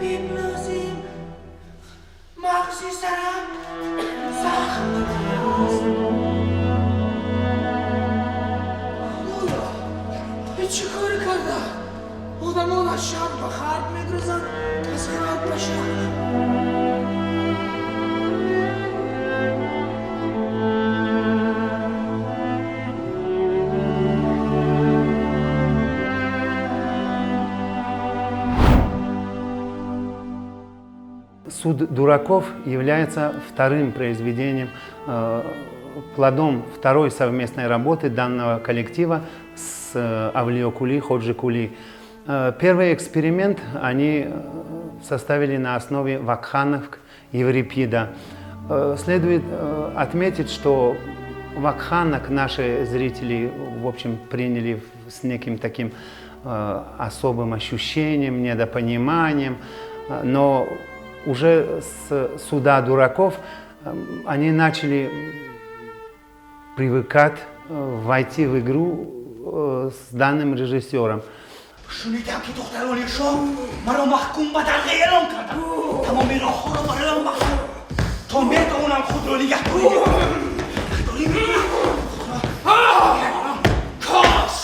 Hypnosim, mach sie sarap, Sachen. چی کار کرده؟ آدمان از شب به خرد میگرزن از خرد بشه. «Суд дураков» является вторым произведением, плодом второй совместной работы данного коллектива с Авлио Кули, Ходжи Кули. Первый эксперимент они составили на основе вакханок Еврипида. Следует отметить, что вакханок наши зрители, в общем, приняли с неким таким особым ощущением, недопониманием, но уже с «Суда дураков» они начали привыкать, войти в игру с данным режиссером. شنیدم که دخترانی شاه مرا محکوم به دلقه اعلام کردن. تمام راه‌ها را برای من بستن تا بتوانم خود را نگهداری کنم. کاش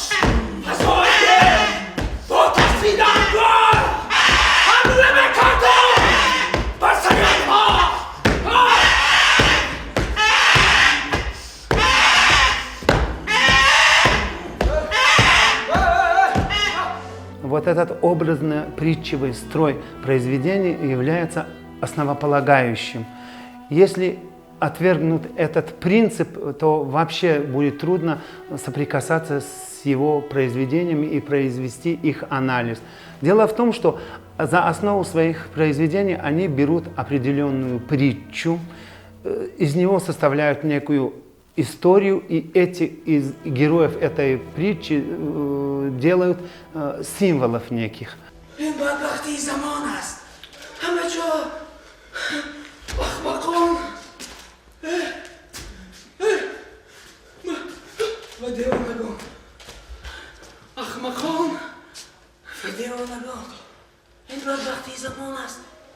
فضایل با ترسیدن گل حمله می‌کردم بر سنگرها. Вот этот образно-притчевый строй произведения является основополагающим. Если отвергнут этот принцип, то вообще будет трудно соприкасаться с его произведениями и произвести их анализ. Дело в том, что за основу своих произведений они берут определенную притчу, из него составляют некую историю, и из героев этой притчи делают символов неких.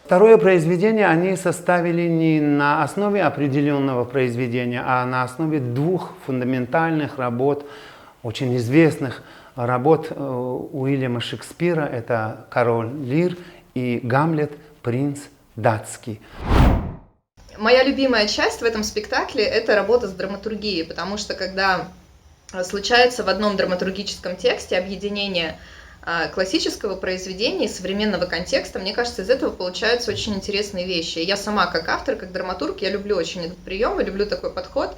Второе произведение они составили не на основе определенного произведения, а на основе двух фундаментальных работ, очень известных работ Уильяма Шекспира. Это «Король Лир» и «Гамлет. Принц датский». Моя любимая часть в этом спектакле – это работа с драматургией, потому что когда случается в одном драматургическом тексте объединение классического произведения и современного контекста, мне кажется, из этого получаются очень интересные вещи. И я сама, как автор, как драматург, я люблю очень этот прием, и люблю такой подход.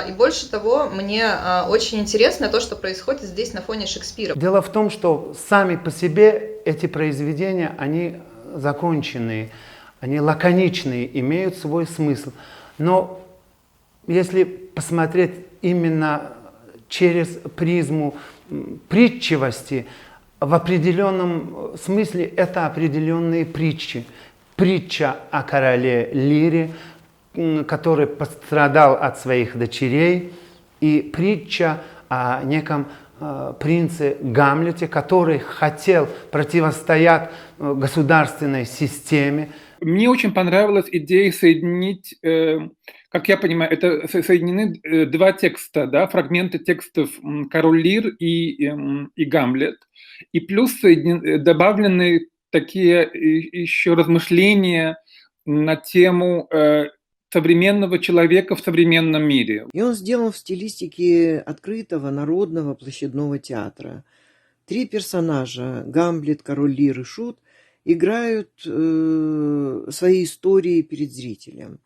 И больше того, мне очень интересно то, что происходит здесь на фоне Шекспира. Дело в том, что сами по себе эти произведения, они законченные, они лаконичные, имеют свой смысл. Но если посмотреть именно через призму притчивости, в определенном смысле это определенные притчи. Притча о короле Лире, который пострадал от своих дочерей, и притча о неком принце Гамлете, который хотел противостоять государственной системе. Мне очень понравилась идея соединить, как я понимаю, это соединены два текста, да, фрагменты текстов «Король Лир» и «Гамлет». И плюс добавлены такие еще размышления на тему современного человека в современном мире. И он сделан в стилистике открытого народного площадного театра. Три персонажа – Гамлет, Король Лир и Шут – играют свои истории перед зрителем.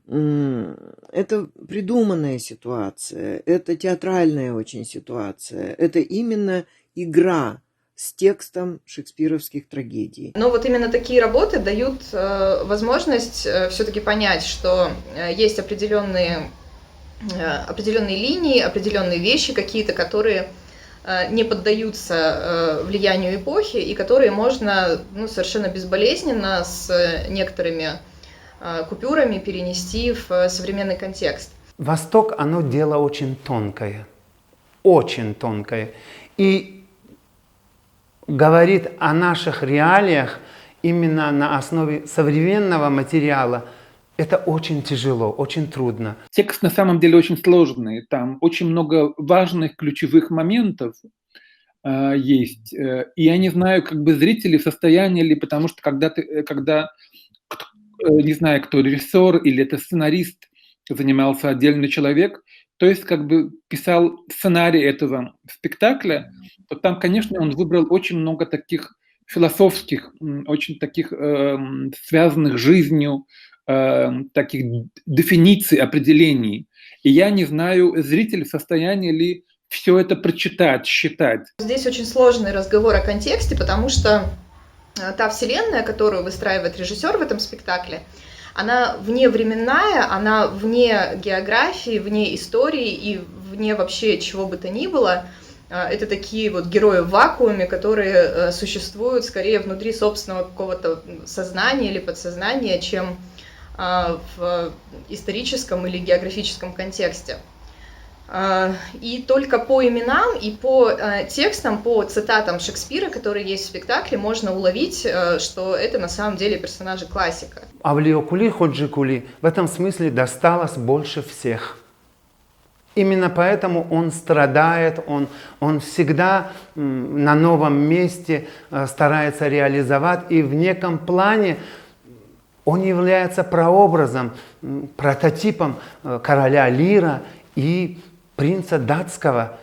Это придуманная ситуация, это театральная очень ситуация, это именно игра с текстом шекспировских трагедий. Но вот именно такие работы дают возможность все-таки понять, что есть определенные линии, определенные вещи какие-то, которые не поддаются влиянию эпохи и которые можно совершенно безболезненно с некоторыми купюрами перенести в современный контекст. Восток, оно дело очень тонкое. И говорит о наших реалиях именно на основе современного материала, это очень тяжело, очень трудно. Текст на самом деле очень сложный, там очень много важных ключевых моментов есть. И я не знаю, как бы зрители в состоянии ли, потому что когда не знаю, кто режиссер или это сценарист, занимался отдельный человек, то есть как бы писал сценарий этого спектакля, то там, конечно, он выбрал очень много таких философских, очень таких связанных с жизнью, таких дефиниций, определений. И я не знаю, зритель в состоянии ли все это прочитать, считать. Здесь очень сложный разговор о контексте, потому что та вселенная, которую выстраивает режиссер в этом спектакле, она вневременная, она вне географии, вне истории и вне вообще чего бы то ни было. Это такие вот герои в вакууме, которые существуют скорее внутри собственного какого-то сознания или подсознания, чем в историческом или географическом контексте. И только по именам и по текстам, по цитатам Шекспира, которые есть в спектакле, можно уловить, что это на самом деле персонажи классика. Авлиокули Ходжикули в этом смысле досталось больше всех. Именно поэтому он страдает, он всегда на новом месте старается реализовать, и в неком плане он является прообразом, прототипом короля Лира и принца датского.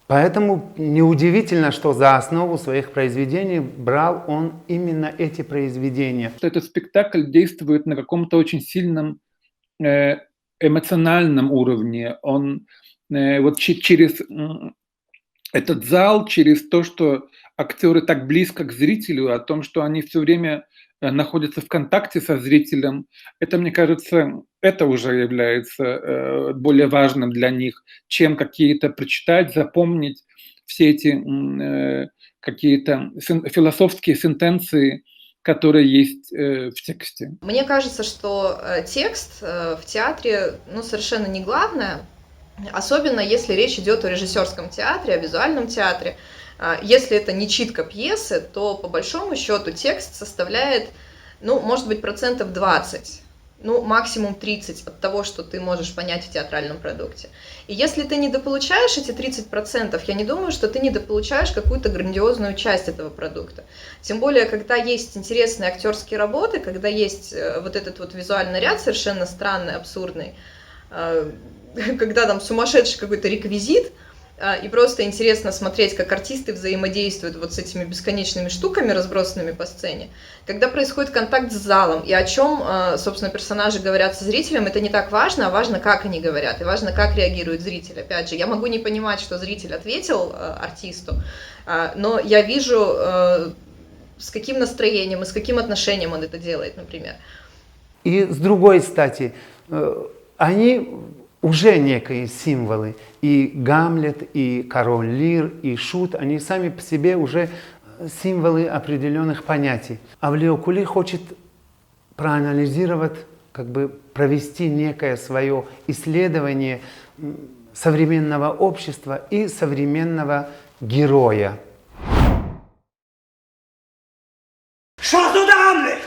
Поэтому неудивительно, что за основу своих произведений брал он именно эти произведения. Этот спектакль действует на каком-то очень сильном эмоциональном уровне. Он вот через этот зал, через то, что актеры так близко к зрителю, о том, что они все время находятся в контакте со зрителем, это, мне кажется, это уже является более важным для них, чем какие-то прочитать, запомнить все эти какие-то философские сентенции, которые есть в тексте. Мне кажется, что текст в театре совершенно не главное, особенно если речь идет о режиссерском театре, о визуальном театре. Если это не читка пьесы, то по большому счету текст составляет, может быть, 20%, максимум 30% от того, что ты можешь понять в театральном продукте. И если ты недополучаешь эти 30%, я не думаю, что ты недополучаешь какую-то грандиозную часть этого продукта. Тем более, когда есть интересные актерские работы, когда есть вот этот вот визуальный ряд совершенно странный, абсурдный, когда там сумасшедший какой-то реквизит, и просто интересно смотреть, как артисты взаимодействуют вот с этими бесконечными штуками, разбросанными по сцене. Когда происходит контакт с залом, и о чем, собственно, персонажи говорят со зрителем, это не так важно, а важно, как они говорят, и важно, как реагирует зритель. Опять же, я могу не понимать, что зритель ответил артисту, но я вижу, с каким настроением и с каким отношением он это делает, например. И с другой стати, они уже некие символы. И Гамлет, и король Лир, и Шут, они сами по себе уже символы определенных понятий. Авлиокули хочет проанализировать, провести некое свое исследование современного общества и современного героя. Что туда, Гамлет?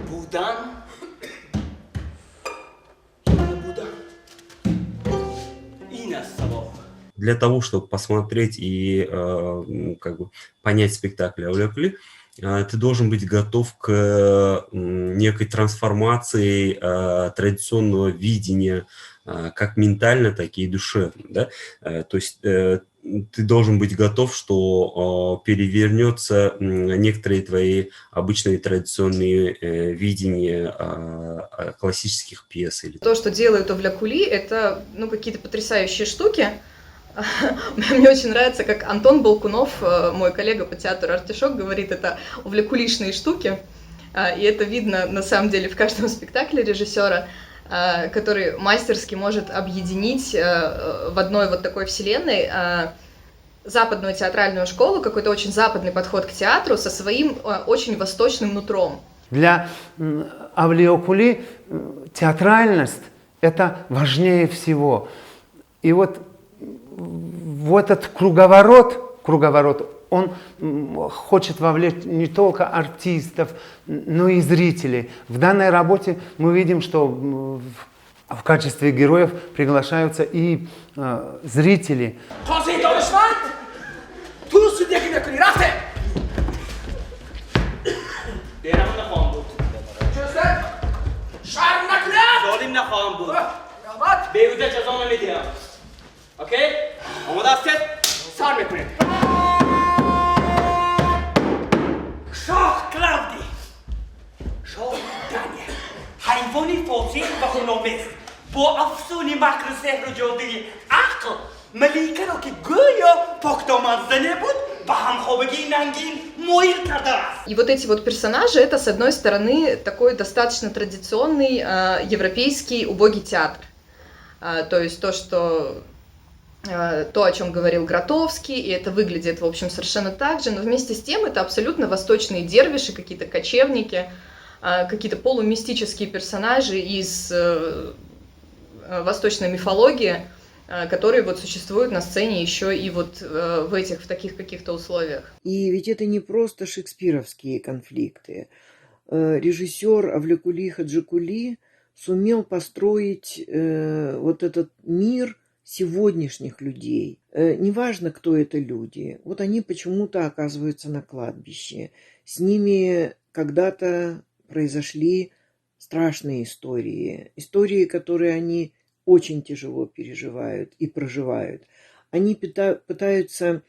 Будан? Будан. И нас самого. Для того, чтобы посмотреть и понять спектакль «Авлиокули», ты должен быть готов к некой трансформации традиционного видения, как ментально, так и душевно. Да? То есть ты должен быть готов, что перевернется некоторые твои обычные традиционные видения классических пьес. То, что делают Авлиокули, это какие-то потрясающие штуки. Мне очень нравится, как Антон Балкунов, мой коллега по театру «Артишок», говорит, это авлиокулишные штуки. И это видно, на самом деле, в каждом спектакле режиссера, который мастерски может объединить в одной вот такой вселенной западную театральную школу, какой-то очень западный подход к театру со своим очень восточным нутром. Для Авлиокули театральность – это важнее всего. И вот в этот круговорот, он хочет вовлечь не только артистов, но и зрителей. В данной работе мы видим, что в качестве героев приглашаются и зрители. تازه دانشمند تو سودگی نکنی رفته دیرم نخواهم بود چسته شرم نکنم ظالم نخواهم بود رامت بیهوده جزا نمیدیم اوکی؟ آماده هستید؟ سر میکنید شاه کلاودی شاه دنیه حیوانی فاسق و خونآمیز با افسون مکر سحر و جادوی عقل ملیکه را که گویا پاکدامن زنه بود به همخوابگی ننگین مویل کرده است. И вот эти вот персонажи, это, с одной стороны, такой достаточно традиционный европейский убогий театр. То есть то, о чем говорил Гротовский, и это выглядит, в общем, совершенно так же, но вместе с тем это абсолютно восточные дервиши, какие-то кочевники, какие-то полумистические персонажи из восточной мифологии, которые вот существуют на сцене еще и вот в таких каких-то условиях. И ведь это не просто шекспировские конфликты. Режиссер Авлекули Хаджикули сумел построить вот этот мир сегодняшних людей. Неважно, кто это люди. Вот они почему-то оказываются на кладбище. С ними когда-то произошли страшные истории. Истории, которые они очень тяжело переживают и проживают. Они пытаются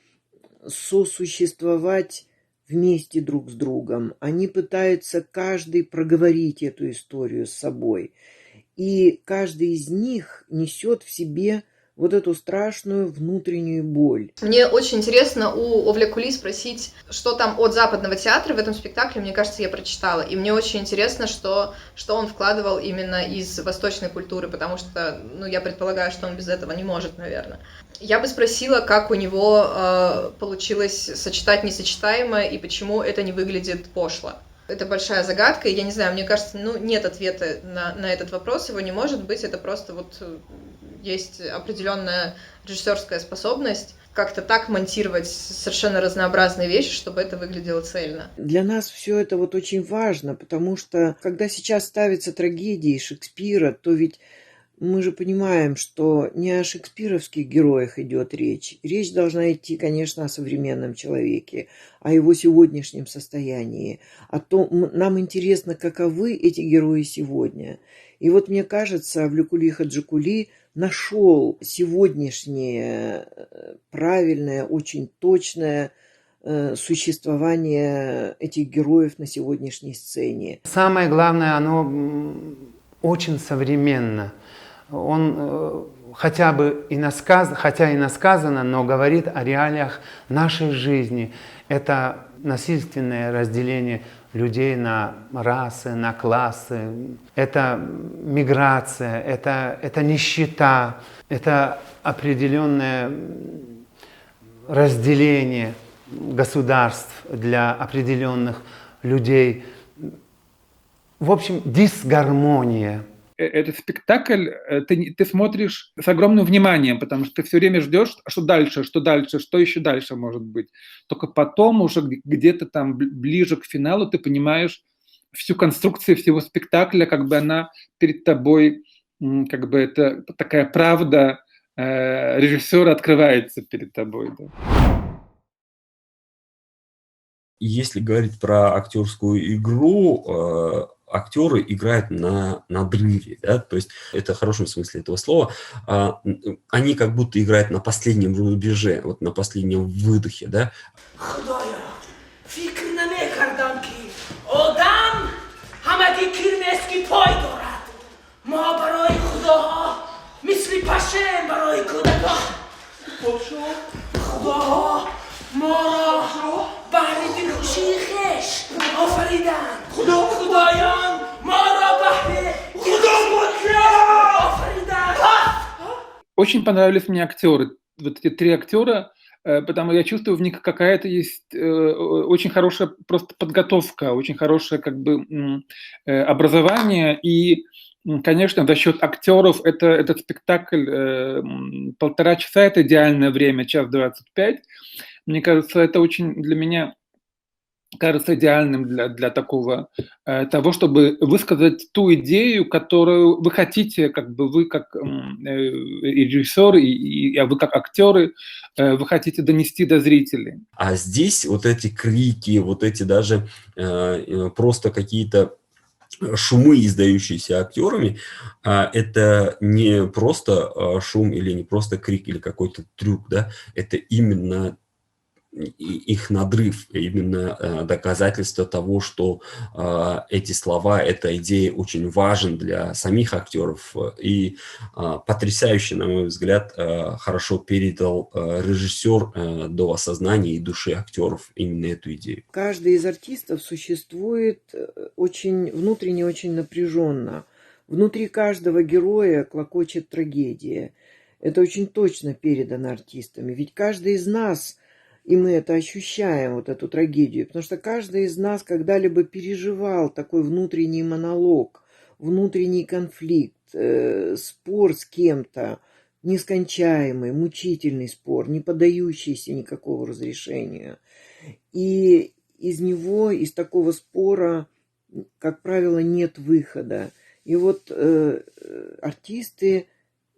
сосуществовать вместе друг с другом. Они пытаются каждый проговорить эту историю с собой. И каждый из них несет в себе вот эту страшную внутреннюю боль. Мне очень интересно у Овля Кули спросить, что там от западного театра в этом спектакле, мне кажется, я прочитала. И мне очень интересно, что он вкладывал именно из восточной культуры, потому что, я предполагаю, что он без этого не может, наверное. Я бы спросила, как у него получилось сочетать несочетаемое и почему это не выглядит пошло. Это большая загадка, и я не знаю, мне кажется, нет ответа на этот вопрос, его не может быть, это просто вот есть определенная режиссерская способность как-то так монтировать совершенно разнообразные вещи, чтобы это выглядело цельно. Для нас все это вот очень важно, потому что когда сейчас ставятся трагедии Шекспира, то ведь мы же понимаем, что не о шекспировских героях идет речь. Речь должна идти, конечно, о современном человеке, о его сегодняшнем состоянии, о том, нам интересно, каковы эти герои сегодня. И вот мне кажется, Авлекули Хаджикули нашел сегодняшнее правильное, очень точное существование этих героев на сегодняшней сцене. Самое главное, оно очень современно. Он хотя и насказано, но говорит о реалиях нашей жизни. Это насильственное разделение людей на расы, на классы. Это миграция, это нищета, это определенное разделение государств для определенных людей. В общем, дисгармония. Этот спектакль ты смотришь с огромным вниманием, потому что ты все время ждешь, что дальше, что еще дальше может быть. Только потом уже где-то там ближе к финалу ты понимаешь всю конструкцию всего спектакля, как бы она перед тобой, как бы это такая правда режиссера открывается перед тобой. Да. Если говорить про актерскую игру, актеры играют на надрыве, да, то есть это в хорошем смысле этого слова. Они как будто играют на последнем рубеже, вот на последнем выдохе, да. خدایا فکر نمی‌کردم که آدم همگی کرمسکی پای دارد ما برای خداها مثل پشه برای کودکان خداها ما را بهر دلخوشی خویش آفریدند خدایان ما را بهر دلخوشی آفریدند. Очень понравились мне актеры, вот эти три актера, потому я чувствую в них какая-то есть очень хорошая просто подготовка, очень хорошее как бы образование, и Конечно, за счет актеров этот спектакль 1,5 часа – это идеальное время, 1:25. Мне кажется, это очень для меня кажется идеальным для такого того, чтобы высказать ту идею, которую вы хотите, как бы вы как режиссер, а вы как актеры, вы хотите донести до зрителей. А здесь вот эти крики, вот эти даже просто какие-то шумы, издающиеся актерами, это не просто шум или не просто крик или какой-то трюк, да, это именно их надрыв, именно доказательство того, что эти слова, эта идея очень важен для самих актеров и потрясающе, на мой взгляд, хорошо передал режиссер до осознания и души актеров именно эту идею. Каждый из артистов существует очень внутренне, очень напряженно. Внутри каждого героя клокочет трагедия. Это очень точно передано артистами. Ведь каждый из нас, и мы это ощущаем, вот эту трагедию, потому что каждый из нас когда-либо переживал такой внутренний монолог, внутренний конфликт, спор с кем-то, нескончаемый, мучительный спор, не поддающийся никакого разрешения. И из него, из такого спора, как правило, нет выхода. И вот артисты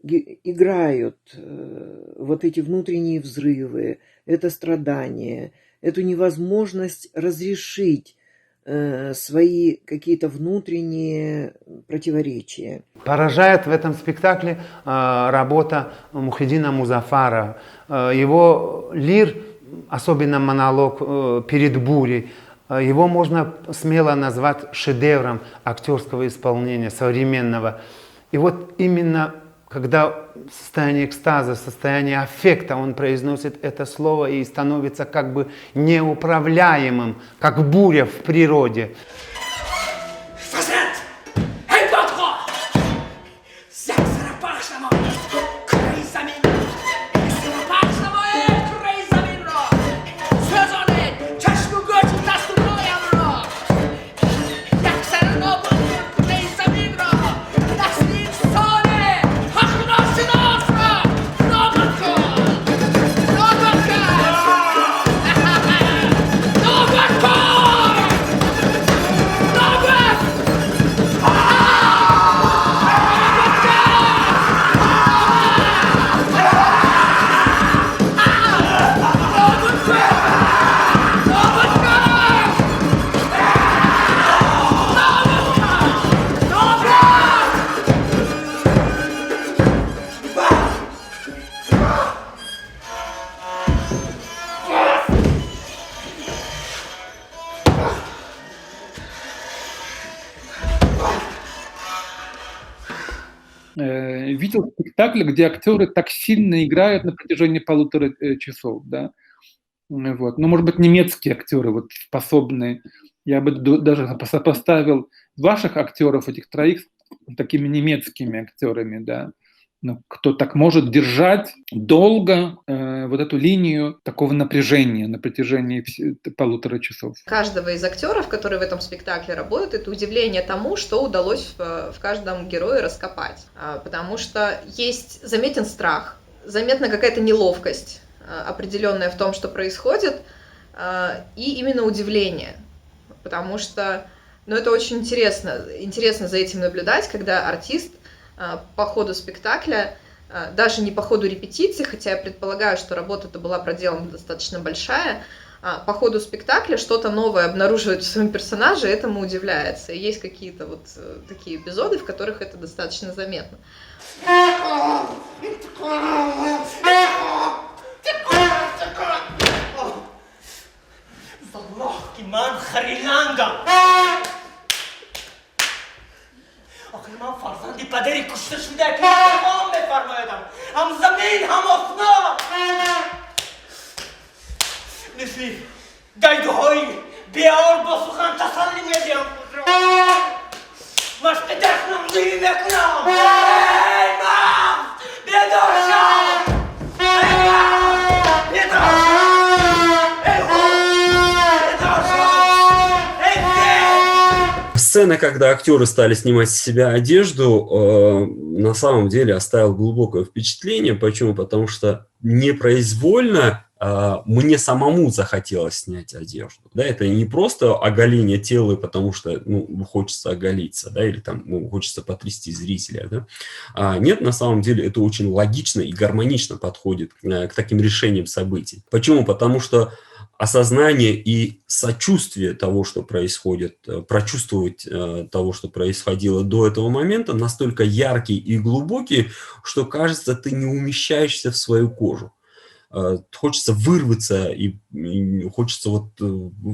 играют вот эти внутренние взрывы, это страдание, эту невозможность разрешить свои какие-то внутренние противоречия. Поражает в этом спектакле работа Мухиддина Музафарова. Его лир, особенно монолог «Перед бурей», его можно смело назвать шедевром актерского исполнения современного. И вот именно когда в состоянии экстаза, в состоянии аффекта он произносит это слово и становится как бы неуправляемым, как буря в природе. Видел спектакли, где актеры так сильно играют на протяжении 1,5 часов, да. Вот. Но, может быть, немецкие актеры вот способны. Я бы даже сопоставил ваших актеров, этих троих, с такими немецкими актерами, да. Ну, кто так может держать долго вот эту линию такого напряжения на протяжении 1,5 часов. Каждого из актеров, которые в этом спектакле работают, это удивление тому, что удалось в каждом герое раскопать. Потому что заметен страх, заметна какая-то неловкость определенная в том, что происходит, и именно удивление. Потому что это очень интересно за этим наблюдать, когда артист по ходу спектакля, даже не по ходу репетиции, хотя я предполагаю, что работа-то была проделана достаточно большая, по ходу спектакля что-то новое обнаруживает в своем персонаже, и этому удивляется. И есть какие-то вот такие эпизоды, в которых это достаточно заметно. آخر من فرزندی پدری کشته شده که تمام بفرمایدم هم زمین هم آسمان نشی گیده های بیار با سخن تسلی میدیم مشق دخنم زیر نکنم ای مغز بیدار شد ای مغز بیدار شد ای خود بیدار شد ای сцена, когда актеры стали снимать с себя одежду, на самом деле оставила глубокое впечатление. Почему? Потому что непроизвольно мне самому захотелось снять одежду. Да, это не просто оголение тела, потому что хочется оголиться, да, или там хочется потрясти зрителя. Да. Нет, на самом деле это очень логично и гармонично подходит к таким решениям событий. Почему? Потому что осознание и сочувствие того, что происходит, прочувствовать того, что происходило до этого момента, настолько яркий и глубокий, что, кажется, ты не умещаешься в свою кожу. Хочется вырваться и хочется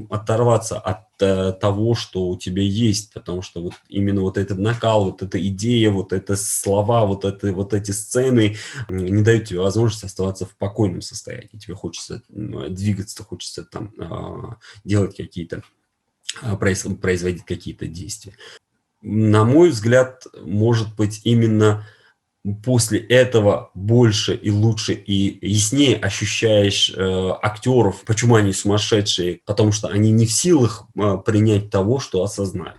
оторваться от того, что у тебя есть, потому что именно этот накал, эта идея, эти слова, эти сцены не дают тебе возможность оставаться в покойном состоянии. Тебе хочется двигаться, хочется там делать какие-то, производить какие-то действия. На мой взгляд, может быть, именно после этого больше и лучше и яснее ощущаешь актеров. Почему они сумасшедшие? Потому что они не в силах принять того, что осознали.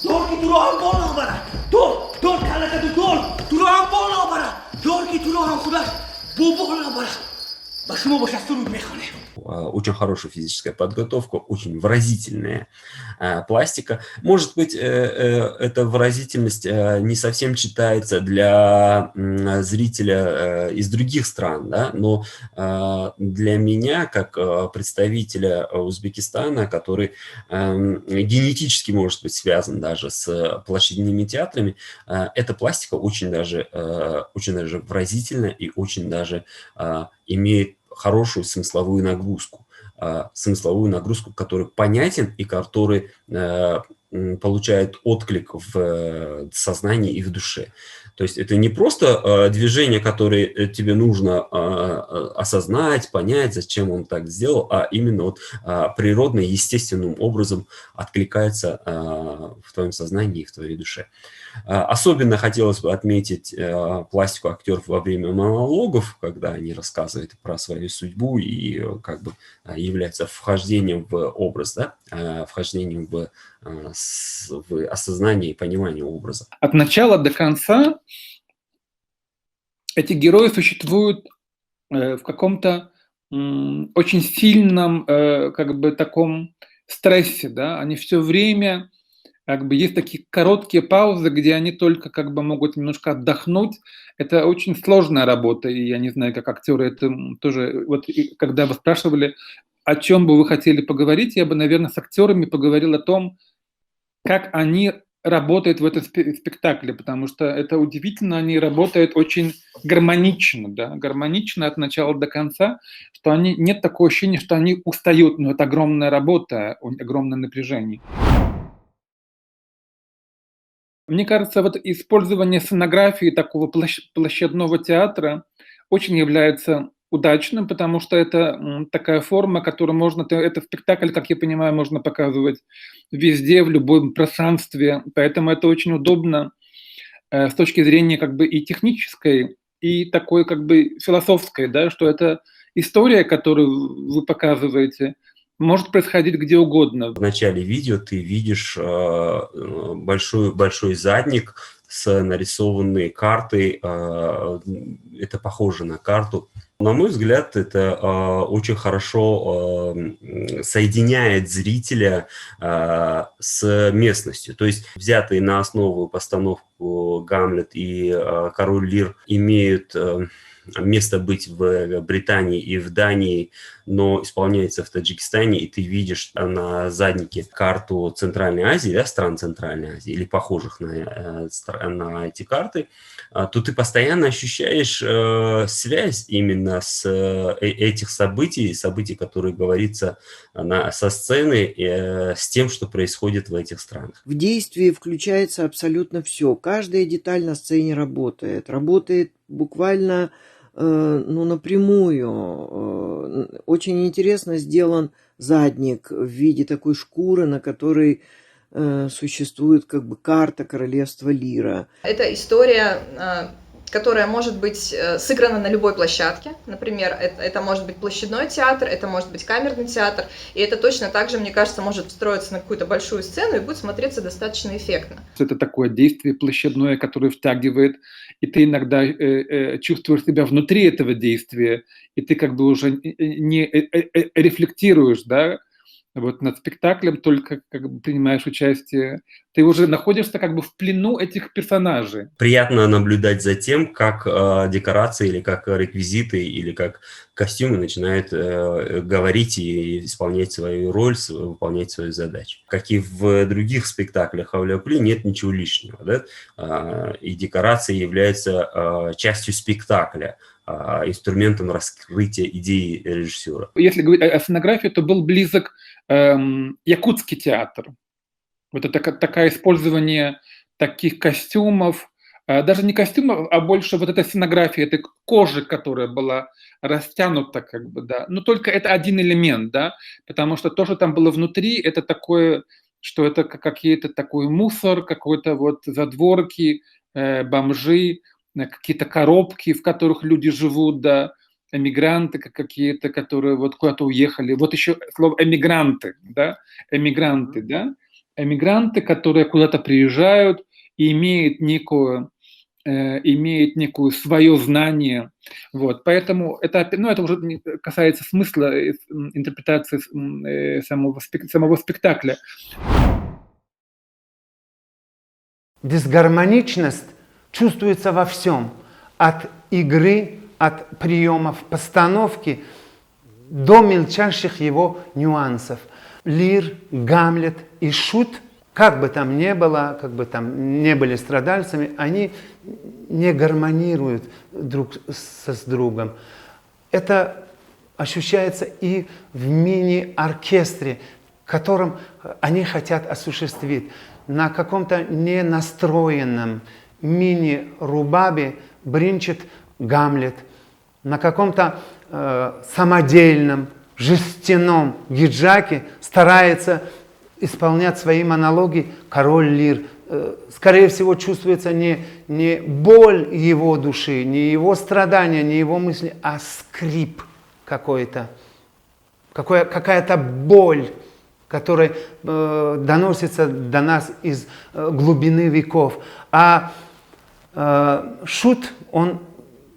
Dorki turohan bola bara. Dor kala ka dor. Turohan bola bara. Dorki turohan khuda. Bola bara. Башмо башастуру механе. Очень хорошая физическая подготовка, очень выразительная пластика. Может быть, эта выразительность не совсем читается для зрителя из других стран, да? Но для меня, как представителя Узбекистана, который генетически может быть связан даже с площадными театрами, эта пластика очень даже выразительная и очень даже имеет хорошую смысловую нагрузку, который понятен и который получает отклик в сознании и в душе. То есть это не просто движение, которое тебе нужно осознать, понять, зачем он так сделал, а именно природно, естественным образом откликается в твоем сознании и в твоей душе. Особенно хотелось бы отметить пластику актеров во время монологов, когда они рассказывают про свою судьбу и как бы являются вхождением в образ, да? Вхождением в осознание и понимание образа. От начала до конца эти герои существуют в каком-то очень сильном как бы таком стрессе, да? Они все время как бы есть такие короткие паузы, где они только как бы могут немножко отдохнуть. Это очень сложная работа, и я не знаю, как актеры это тоже. Когда вы спрашивали, о чем бы вы хотели поговорить, я бы, наверное, с актерами поговорил о том, как они работают в этом спектакле, потому что это удивительно, они работают очень гармонично, да, гармонично от начала до конца, что нет такого ощущения, что они устают, но это огромная работа, огромное напряжение. Мне кажется, использование сценографии такого площадного театра очень является удачным, потому что это такая форма, которую это спектакль, как я понимаю, можно показывать везде, в любом пространстве, поэтому это очень удобно с точки зрения как бы и технической, и такой как бы философской, да, что это история, которую вы показываете, может происходить где угодно. В начале видео ты видишь большой задник с нарисованной картой. Это похоже на карту. На мой взгляд, это очень хорошо соединяет зрителя с местностью. То есть взятые на основу постановку «Гамлет» и «Король Лир» имеют место быть в Британии и в Дании, но исполняется в Таджикистане, и ты видишь на заднике карту Центральной Азии, да, стран Центральной Азии, или похожих на эти карты, то ты постоянно ощущаешь связь именно с этих событий, которые говорится со сцены, с тем, что происходит в этих странах. В действии включается абсолютно все. Каждая деталь на сцене работает буквально напрямую. Очень интересно сделан задник в виде такой шкуры, на которой существует как бы карта королевства Лира. Это история, которая может быть сыграна на любой площадке. Например, это может быть площадной театр, это может быть камерный театр, и это точно так же, мне кажется, может встроиться на какую-то большую сцену и будет смотреться достаточно эффектно. Это такое действие площадное, которое втягивает, и ты иногда чувствуешь себя внутри этого действия, и ты как бы уже не рефлектируешь, да, вот над спектаклем, только как бы принимаешь участие, ты уже находишься как бы в плену этих персонажей. Приятно наблюдать за тем, как декорации или как реквизиты или как костюмы начинают говорить и исполнять свою роль, выполнять свою задачу. Как и в других спектаклях Авлиапли нет ничего лишнего, да? И декорации являются частью спектакля, инструментом раскрытия идеи режиссера. Если говорить о сценографии, то был близок якутский театр. Вот это такое использование таких костюмов, даже не костюмов, а больше вот эта сценография, этой кожи, которая была растянута, как бы, да. Но только это один элемент, да, потому что то, что там было внутри, это такое, что это какие-то такой мусор, какой-то вот задворки, бомжи, какие-то коробки, в которых люди живут, да, эмигранты какие-то, которые вот куда-то уехали. Вот еще слово эмигранты, да, эмигранты, да, эмигранты, которые куда-то приезжают и имеют некую свое знание. Вот. Поэтому это уже касается смысла интерпретации самого спектакля. Дисгармоничность чувствуется во всем. От игры, от приемов постановки до мельчайших его нюансов. Лир, Гамлет и Шут, как бы там ни было, как бы там не были страдальцами, они не гармонируют друг с другом. Это ощущается и в мини-оркестре, которым они хотят осуществить. На каком-то ненастроенном мини-рубабе бринчит Гамлет, на каком-то самодельном жестяном гиджаке старается исполнять свои монологи король Лир. Скорее всего, чувствуется не боль его души, не его страдания, не его мысли, а скрип какой-то, какая-то боль, которая доносится до нас из глубины веков. А Шут, он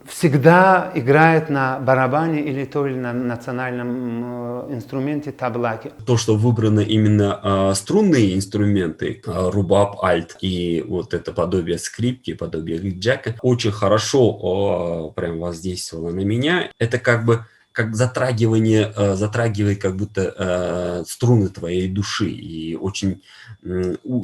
всегда играет на барабане или то ли на национальном инструменте таблаке. То, что выбраны именно струнные инструменты, рубаб, альт и вот это подобие скрипки, подобие гиджака, очень хорошо прям воздействовало на меня. Это как затрагивает как будто струны твоей души и очень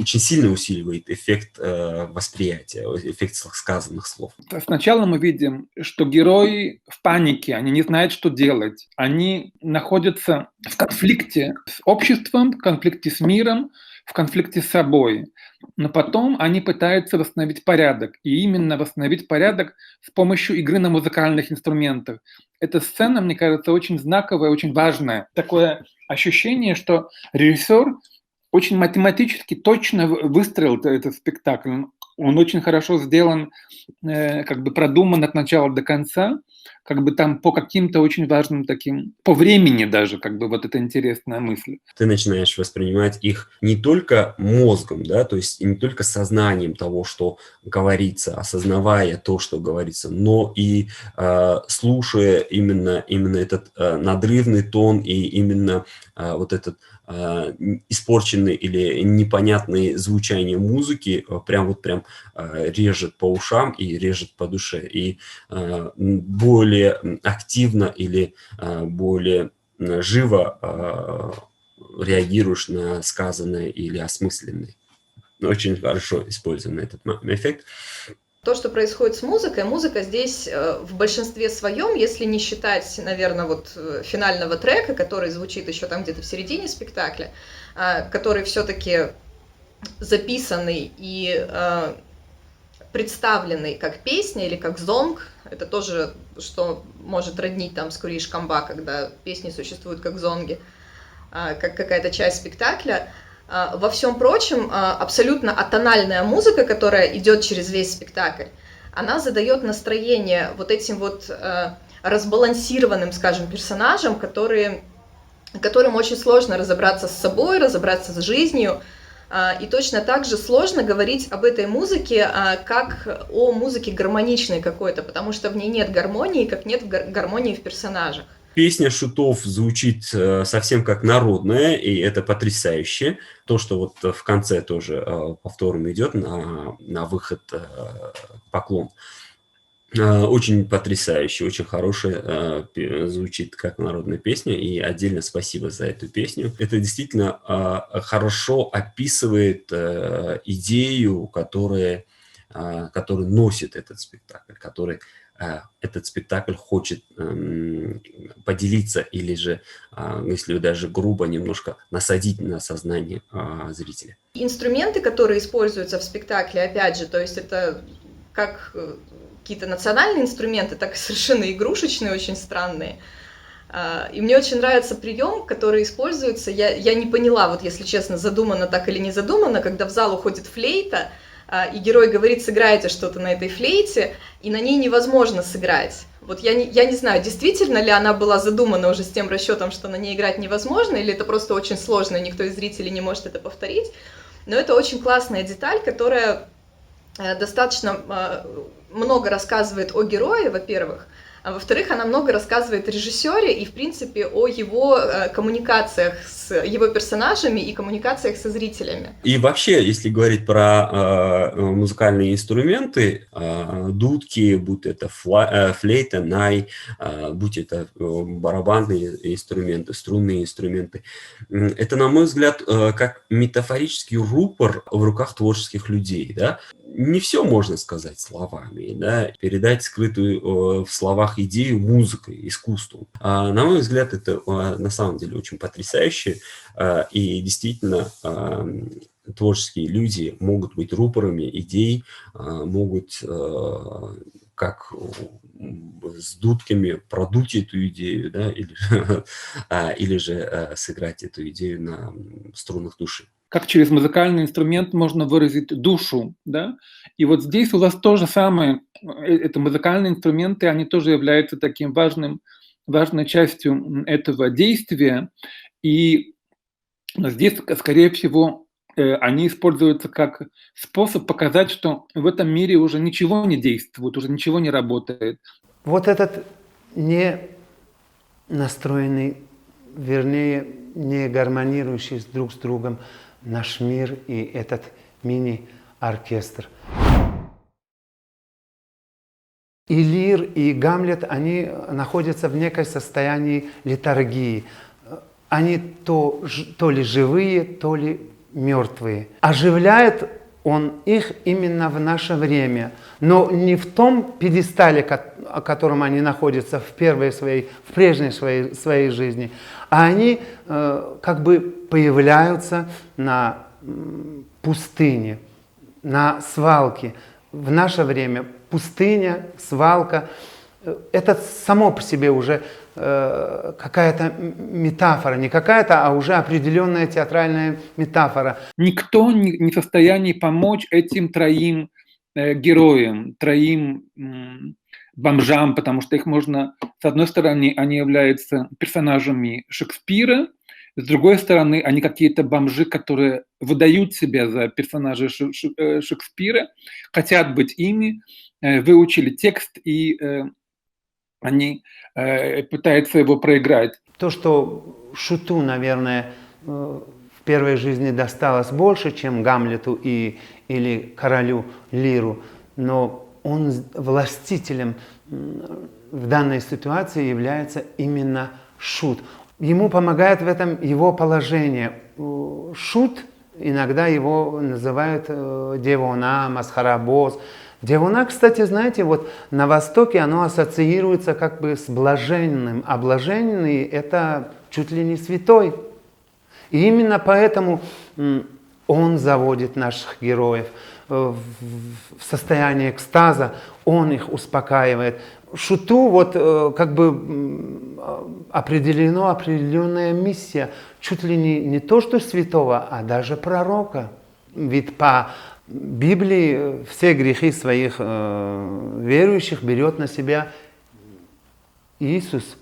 сильно усиливает эффект восприятия, эффект сказанных слов. Сначала мы видим, что герои в панике, они не знают, что делать. Они находятся в конфликте с обществом, в конфликте с миром, в конфликте с собой. Но потом они пытаются восстановить порядок. И именно восстановить порядок с помощью игры на музыкальных инструментах. Эта сцена, мне кажется, очень знаковая, очень важная. Такое ощущение, что режиссер очень математически точно выстроил этот спектакль. Он очень хорошо сделан, как бы продуман от начала до конца, как бы там по каким-то очень важным таким, по времени даже, как бы вот это интересная мысль. Ты начинаешь воспринимать их не только мозгом, да, то есть не только сознанием того, что говорится, осознавая то, что говорится, но и слушая именно этот надрывный тон и именно вот этот испорченный или непонятное звучание музыки прям режет по ушам и режет по душе. И более активно или более живо реагируешь на сказанное или осмысленное. Очень хорошо использован этот эффект. То, что происходит с музыкой, музыка здесь в большинстве своем, если не считать, наверное, вот финального трека, который звучит еще там где-то в середине спектакля, который все-таки записанный и представленный как песня или как зонг, это тоже, что может роднить там с Куриш Камба, когда песни существуют как зонги, как какая-то часть спектакля. Во всем прочем, абсолютно атональная музыка, которая идет через весь спектакль, она задает настроение вот этим вот разбалансированным, скажем, персонажам, которым очень сложно разобраться с собой, разобраться с жизнью. И точно так же сложно говорить об этой музыке как о музыке гармоничной какой-то, потому что в ней нет гармонии, как нет гармонии в персонажах. Песня шутов звучит совсем как народная, и это потрясающе. То, что вот в конце тоже повтором идет на выход поклон. Очень потрясающе, очень хорошая, звучит как народная песня, и отдельно спасибо за эту песню. Это действительно хорошо описывает идею, которую носит этот спектакль, который этот спектакль хочет поделиться или же, если даже грубо, немножко насадить на сознание зрителя. Инструменты, которые используются в спектакле, опять же, то есть это как какие-то национальные инструменты, так и совершенно игрушечные, очень странные. И мне очень нравится прием, который используется. Я не поняла, вот если честно, задумано так или не задумано, когда в зал уходит флейта, и герой говорит: сыграйте что-то на этой флейте, и на ней невозможно сыграть. Вот я не знаю, действительно ли она была задумана уже с тем расчетом, что на ней играть невозможно, или это просто очень сложно, и никто из зрителей не может это повторить. Но это очень классная деталь, которая достаточно много рассказывает о герое, во-первых, а во-вторых, она много рассказывает о режиссере и, в принципе, о его коммуникациях с его персонажами и коммуникациях со зрителями. И вообще, если говорить про музыкальные инструменты, дудки, будь это флейта, най, будь это барабанные инструменты, струнные инструменты, это, на мой взгляд, как метафорический рупор в руках творческих людей, да? Не все можно сказать словами, да? Передать скрытую в словах идею музыкой, искусством. На мой взгляд, это на самом деле очень потрясающе, и действительно творческие люди могут быть рупорами идей, могут как с дудками продуть эту идею, да? Или же сыграть эту идею на струнах души. Как через музыкальный инструмент можно выразить душу, да? И вот здесь у вас то же самое, это музыкальные инструменты, они тоже являются таким важной частью этого действия, и здесь, скорее всего, они используются как способ показать, что в этом мире уже ничего не действует, уже ничего не работает. Вот этот не настроенный, вернее, не гармонирующий друг с другом наш мир и этот мини-оркестр. И Лир, и Гамлет, они находятся в некой состоянии летаргии. Они то ли живые, то ли мертвые. Оживляет он их именно в наше время, но не в том пьедестале, о котором они находятся в прежней своей жизни, а они как бы появляются на пустыне, на свалке. В наше время пустыня, свалка – это само по себе уже какая-то метафора, не какая-то, а уже определенная театральная метафора. Никто не в состоянии помочь этим троим героям, троим бомжам, потому что их можно, с одной стороны, они являются персонажами Шекспира, с другой стороны, они какие-то бомжи, которые выдают себя за персонажей Шекспира, хотят быть ими, выучили текст и они пытаются его проиграть. То, что Шуту, наверное, в первой жизни досталось больше, чем Гамлету или королю Лиру, но он властителем в данной ситуации является именно Шут. Ему помогает в этом его положение. Шут, иногда его называют Девона, Масхарабоз. Девона, кстати, знаете, вот на Востоке оно ассоциируется как бы с блаженным, а блаженный – это чуть ли не святой. И именно поэтому он заводит наших героев в состояние экстаза, он их успокаивает. Шуту вот как бы определенная миссия, чуть ли не то, что святого, а даже пророка. Ведь по Библии все грехи своих верующих берет на себя Иисус.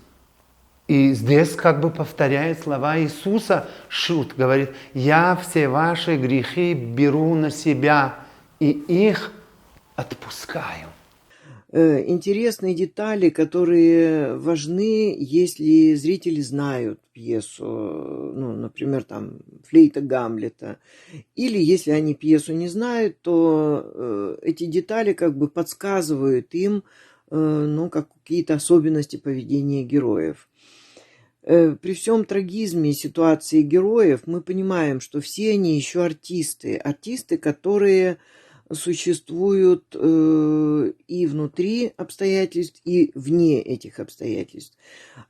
И здесь как бы повторяет слова Иисуса. Шут говорит: «Я все ваши грехи беру на себя и их отпускаю». Интересные детали, которые важны, если зрители знают пьесу, ну, например, там «Флейта Гамлета», или если они пьесу не знают, то эти детали как бы подсказывают им, ну, какие-то особенности поведения героев. При всем трагизме ситуации героев мы понимаем, что все они еще артисты, которые существуют и внутри обстоятельств, и вне этих обстоятельств.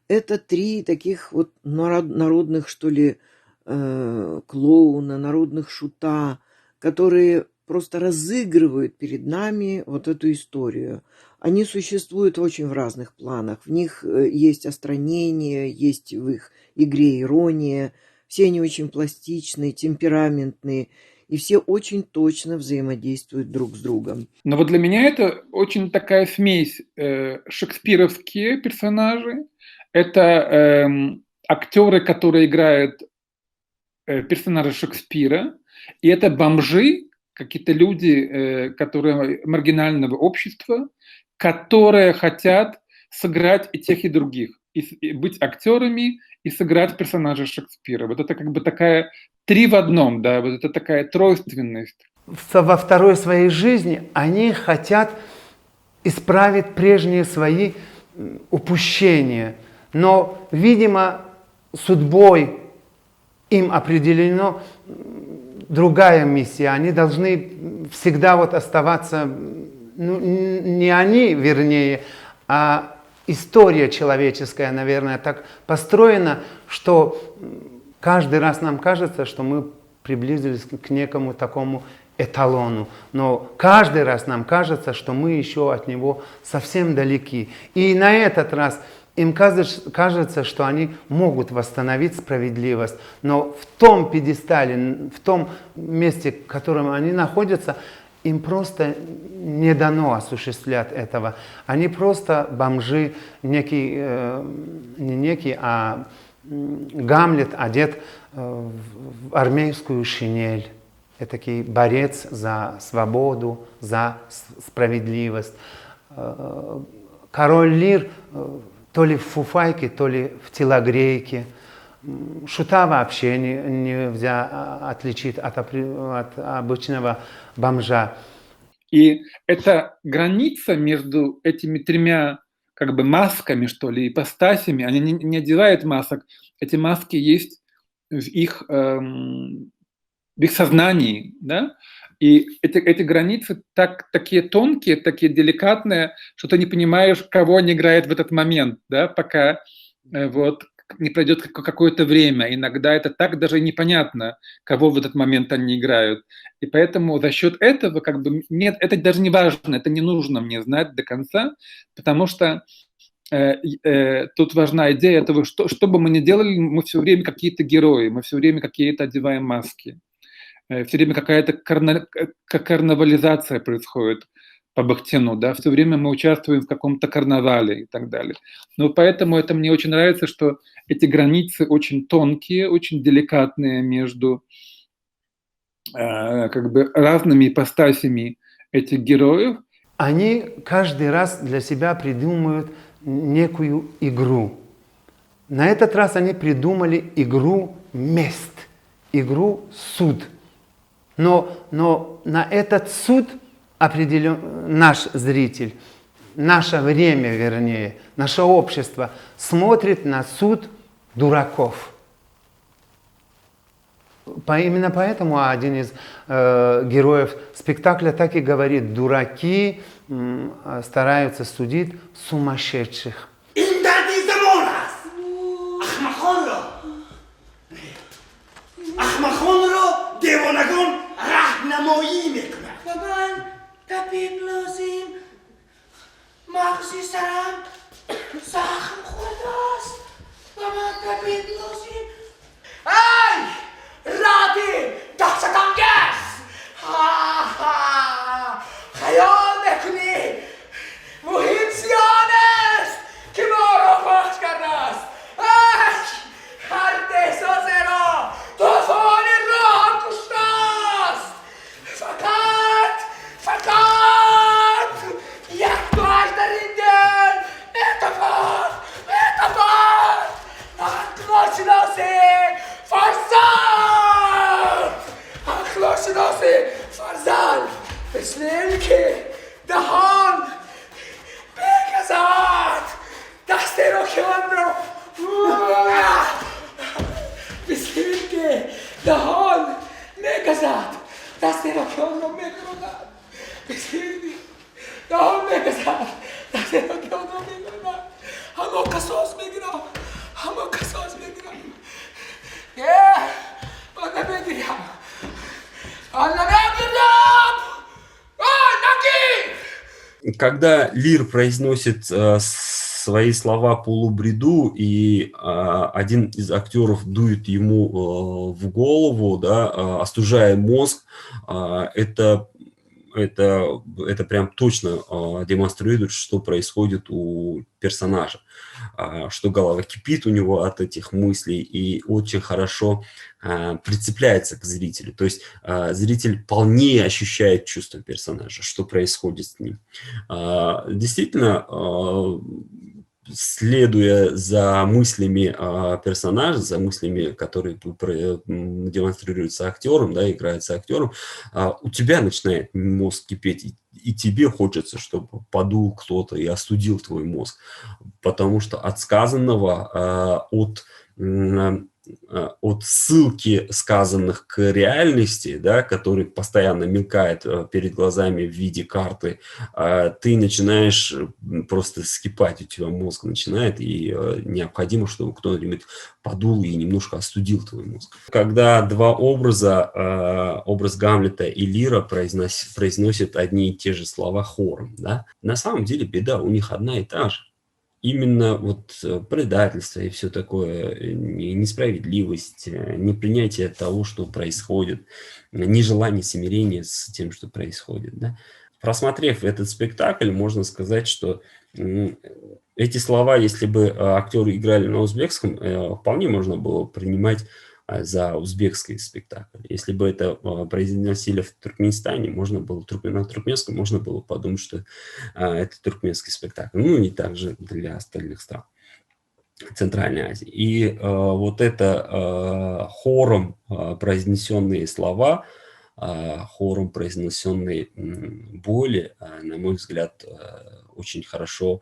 Это три таких вот народных, что ли, клоуна, народных шута, которые просто разыгрывают перед нами вот эту историю. Они существуют очень в разных планах. В них есть остранение, есть в их игре ирония. Все они очень пластичные, темпераментные, и все очень точно взаимодействуют друг с другом. Но вот для меня это очень такая смесь. Шекспировские персонажи, это актеры, которые играют персонажа Шекспира, и это бомжи, какие-то люди, которые маргинального общества, которые хотят сыграть и тех, и других, и быть актерами, и сыграть персонажа Шекспира. Вот это как бы такая 3 в 1, да, вот это такая тройственность. Во второй своей жизни они хотят исправить прежние свои упущения. Но, видимо, судьбой им определена другая миссия. Они должны всегда вот оставаться, ну, не они, вернее, а история человеческая, наверное, так построена, что каждый раз нам кажется, что мы приблизились к некому такому эталону. Но каждый раз нам кажется, что мы еще от него совсем далеки. И на этот раз им кажется, что они могут восстановить справедливость. Но в том пьедестале, в том месте, в котором они находятся, им просто не дано осуществлять этого. Они просто бомжи, Гамлет одет в армейскую шинель. Этакий борец за свободу, за справедливость. Король Лир то ли в фуфайке, то ли в телогрейке. Шута вообще нельзя отличить от обычного бомжа. И эта граница между этими 3 как бы масками, что ли, ипостасями, они не одевают масок, эти маски есть в их сознании, да? И эти границы такие тонкие, такие деликатные, что ты не понимаешь, кого они играют в этот момент, да, пока вот не пройдет какое-то время. Иногда это так даже непонятно, кого в этот момент они играют. И поэтому за счет этого как бы нет, это даже не важно, это не нужно мне знать до конца, потому что тут важна идея этого, что бы мы ни делали, мы все время какие-то герои, мы все время какие-то одеваем маски. Все время какая-то карнавализация происходит по Бахтину, да, все время мы участвуем в каком-то карнавале и так далее. Но поэтому это мне очень нравится, что эти границы очень тонкие, очень деликатные между как бы разными ипостасями этих героев. Они каждый раз для себя придумывают некую игру. На этот раз они придумали игру месть, игру суд. Но на этот суд определен наш зритель, наше время, вернее, наше общество смотрит на суд дураков. Именно поэтому один из героев спектакля так и говорит: дураки стараются судить сумасшедших. Махси сарам, Видлосин! Эй! Ради! Тахсатангес! Ха-ха! Хайал мекни! Muhitsiones! Kimoro Pascaras! Эй! Харте Созеро! Тофони Рокустас! Факат! Факат! Як Гвальдеринден! Это вот! Это вот! Ахлосиноси! Фарзал! Ахлосиноси! Фарзал! Беслинки! Дахон! Бегазат! Дастерокионро! Беслинки! Дахон! Мегазат! Дастерокионро мегазат! Беслинки! Дахон мегазат! Дастерокионро мегазат! Хамокасос мегро! Хамокасос мегро! Она мегро! Она мегро! Когда Лир произносит свои слова полубреду, и один из актеров дует ему в голову, да, остужая мозг, это прям точно демонстрирует, что происходит у персонажа, что голова кипит у него от этих мыслей и очень хорошо прицепляется к зрителю. То есть зритель полнее ощущает чувства персонажа, что происходит с ним. Действительно, следуя за мыслями персонажа, за мыслями, которые демонстрируются актером, да, играются актером, у тебя начинает мозг кипеть, и тебе хочется, чтобы подул кто-то и остудил твой мозг, потому что от сказанного, от ссылки сказанных к реальности, да, который постоянно мелькает перед глазами в виде карты, ты начинаешь просто скипать, у тебя мозг начинает, и необходимо, чтобы кто-нибудь подул и немножко остудил твой мозг. Когда два образа, образ Гамлета и Лира произносят одни и те же слова хором, да, на самом деле беда у них одна и та же. Именно вот предательство и все такое, несправедливость, непринятие того, что происходит, нежелание смирения с тем, что происходит. Да? Просмотрев этот спектакль, можно сказать, что эти слова, если бы актеры играли на узбекском, вполне можно было принимать за узбекский спектакль. Если бы это произносили в Туркменистане, можно было, на туркменском можно было подумать, что это туркменский спектакль. Ну, и также для остальных стран Центральной Азии. И вот это хором произнесенные слова, хором произнесенные боли, на мой взгляд, очень хорошо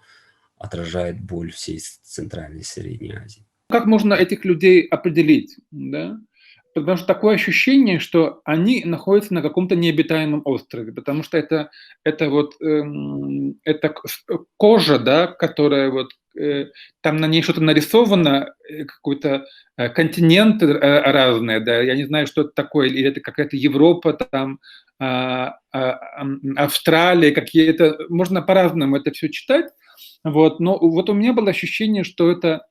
отражает боль всей Центральной и Средней Азии. Как можно этих людей определить? Да? Потому что такое ощущение, что они находятся на каком-то необитаемом острове, потому что это кожа, да, которая вот там на ней что-то нарисовано, какой-то континент разный, да, я не знаю, что это такое, или это какая-то Европа, там, Австралия, какие-то, можно по-разному это все читать, вот, но вот у меня было ощущение, что это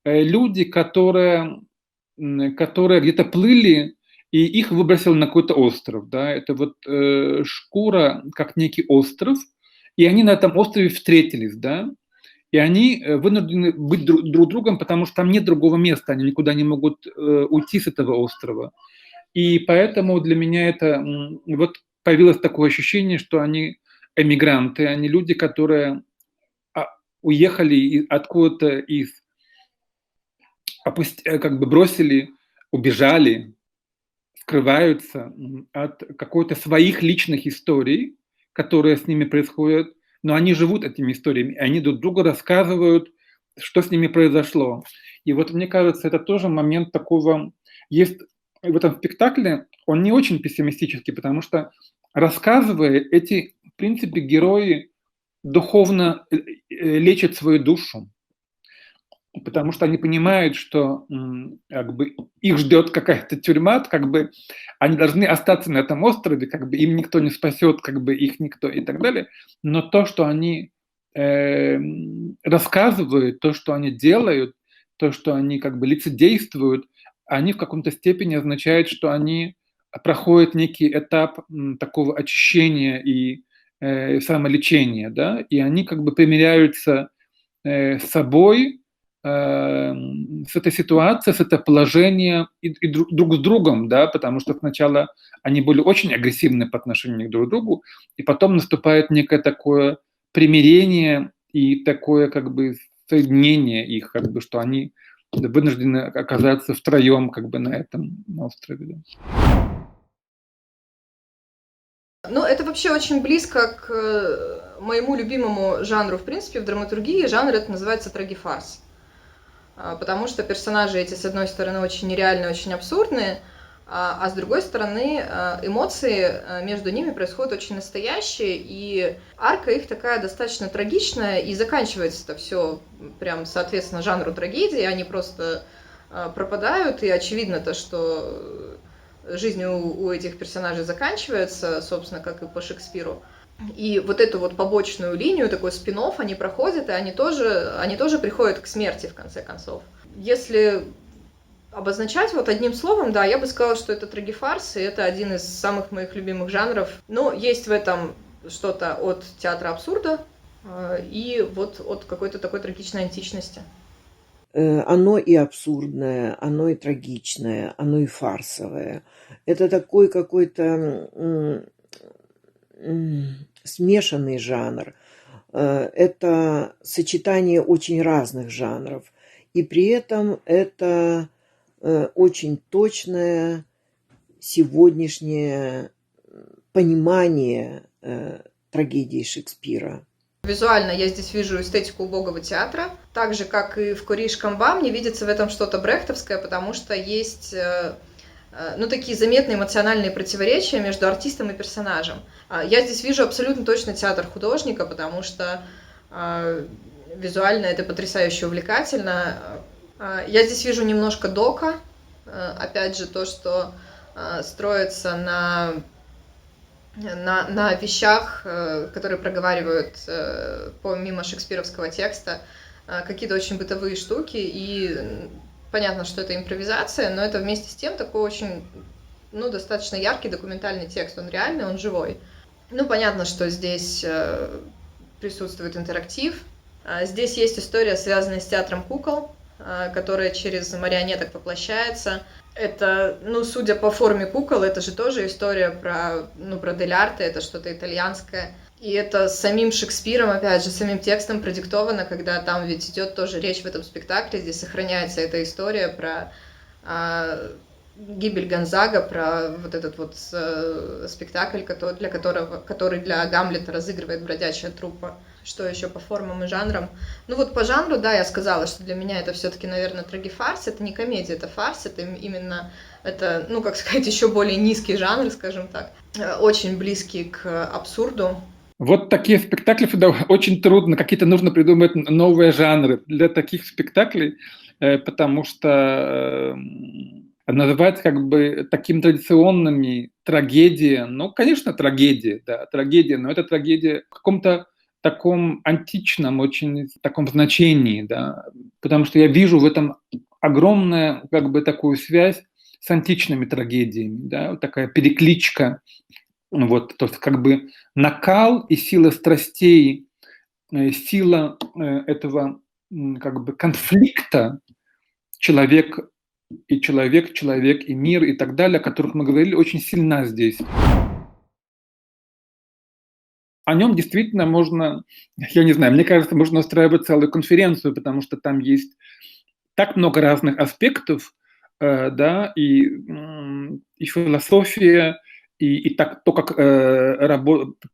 люди, которые где-то плыли, и их выбросил на какой-то остров. Да? Это вот шкура, как некий остров, и они на этом острове встретились, да? И они вынуждены быть друг другом, потому что там нет другого места, они никуда не могут уйти с этого острова. И поэтому для меня это вот появилось такое ощущение, что они эмигранты, они люди, которые уехали откуда-то как бы бросили, убежали, скрываются от какой-то своих личных историй, которые с ними происходят, но они живут этими историями, и они друг другу рассказывают, что с ними произошло. И вот мне кажется, это тоже момент такого... Есть в этом спектакле, он не очень пессимистический, потому что, рассказывая, эти, в принципе, герои духовно лечат свою душу. Потому что они понимают, что как бы, их ждет какая-то тюрьма, как бы они должны остаться на этом острове, как бы им никто не спасет, как бы их никто и так далее. Но то, что они рассказывают, то, что они делают, то, что они как бы лицедействуют, они в каком-то степени означают, что они проходят некий этап такого очищения и самолечения, да, и они как бы примиряются с собой, с этой ситуацией, с это положение и друг с другом, да, потому что сначала они были очень агрессивны по отношению друг к другу, и потом наступает некое такое примирение и такое как бы соединение их, как бы, что они вынуждены оказаться втроем как бы на этом острове. Да. Ну, это вообще очень близко к моему любимому жанру, в принципе, в драматургии. Жанр это называется трагифарс. Потому что персонажи эти, с одной стороны, очень нереальные, очень абсурдные, а с другой стороны, эмоции между ними происходят очень настоящие, и арка их такая достаточно трагичная, и заканчивается это все прям, соответственно, жанру трагедии, они просто пропадают, и очевидно то, что жизнь у этих персонажей заканчивается, собственно, как и по Шекспиру. И вот эту вот побочную линию, такой спин-офф, они проходят, и они тоже приходят к смерти, в конце концов. Если обозначать вот одним словом, да, я бы сказала, что это трагифарс, и это один из самых моих любимых жанров. Но есть в этом что-то от театра абсурда и вот от какой-то такой трагичной античности. Оно и абсурдное, оно и трагичное, оно и фарсовое. Это такой какой-то смешанный жанр. Это сочетание очень разных жанров. И при этом это очень точное сегодняшнее понимание трагедии Шекспира. Визуально я здесь вижу эстетику убогого театра. Так же, как и в «Куриш Камба», мне видится в этом что-то брехтовское, потому что есть такие заметные эмоциональные противоречия между артистом и персонажем. Я здесь вижу абсолютно точно театр художника, потому что визуально это потрясающе увлекательно. Я здесь вижу немножко дока, опять же, то, что строится на вещах, которые проговаривают помимо шекспировского текста какие-то очень бытовые штуки, и понятно, что это импровизация, но это вместе с тем такой очень, достаточно яркий документальный текст, он реальный, он живой. Понятно, что здесь присутствует интерактив, здесь есть история, связанная с театром кукол, которая через марионеток воплощается. Это, судя по форме кукол, это же тоже история про Дель Арте, это что-то итальянское. И это самим Шекспиром, опять же, самим текстом продиктовано, когда там ведь идет тоже речь в этом спектакле, здесь сохраняется эта история про гибель Гонзага, про вот этот вот спектакль, который для Гамлета разыгрывает бродячая труппа. Что еще по формам и жанрам? По жанру, да, я сказала, что для меня это все-таки, наверное, трагифарс, это не комедия, это фарс, это именно, еще более низкий жанр, скажем так, очень близкий к абсурду. Вот такие спектакли всегда очень трудно, какие-то нужно придумать новые жанры для таких спектаклей, потому что называть такими традиционными трагедии, конечно, трагедия, но это трагедия в каком-то таком античном, очень таком значении, да, потому что я вижу в этом огромную такую связь с античными трагедиями, да, вот такая перекличка, то есть накал и сила страстей, сила этого конфликта человек и мир и так далее, о которых мы говорили, очень сильна здесь. О нем действительно можно, я не знаю, мне кажется, можно устраивать целую конференцию, потому что там есть так много разных аспектов, да, и философия, и так, то, как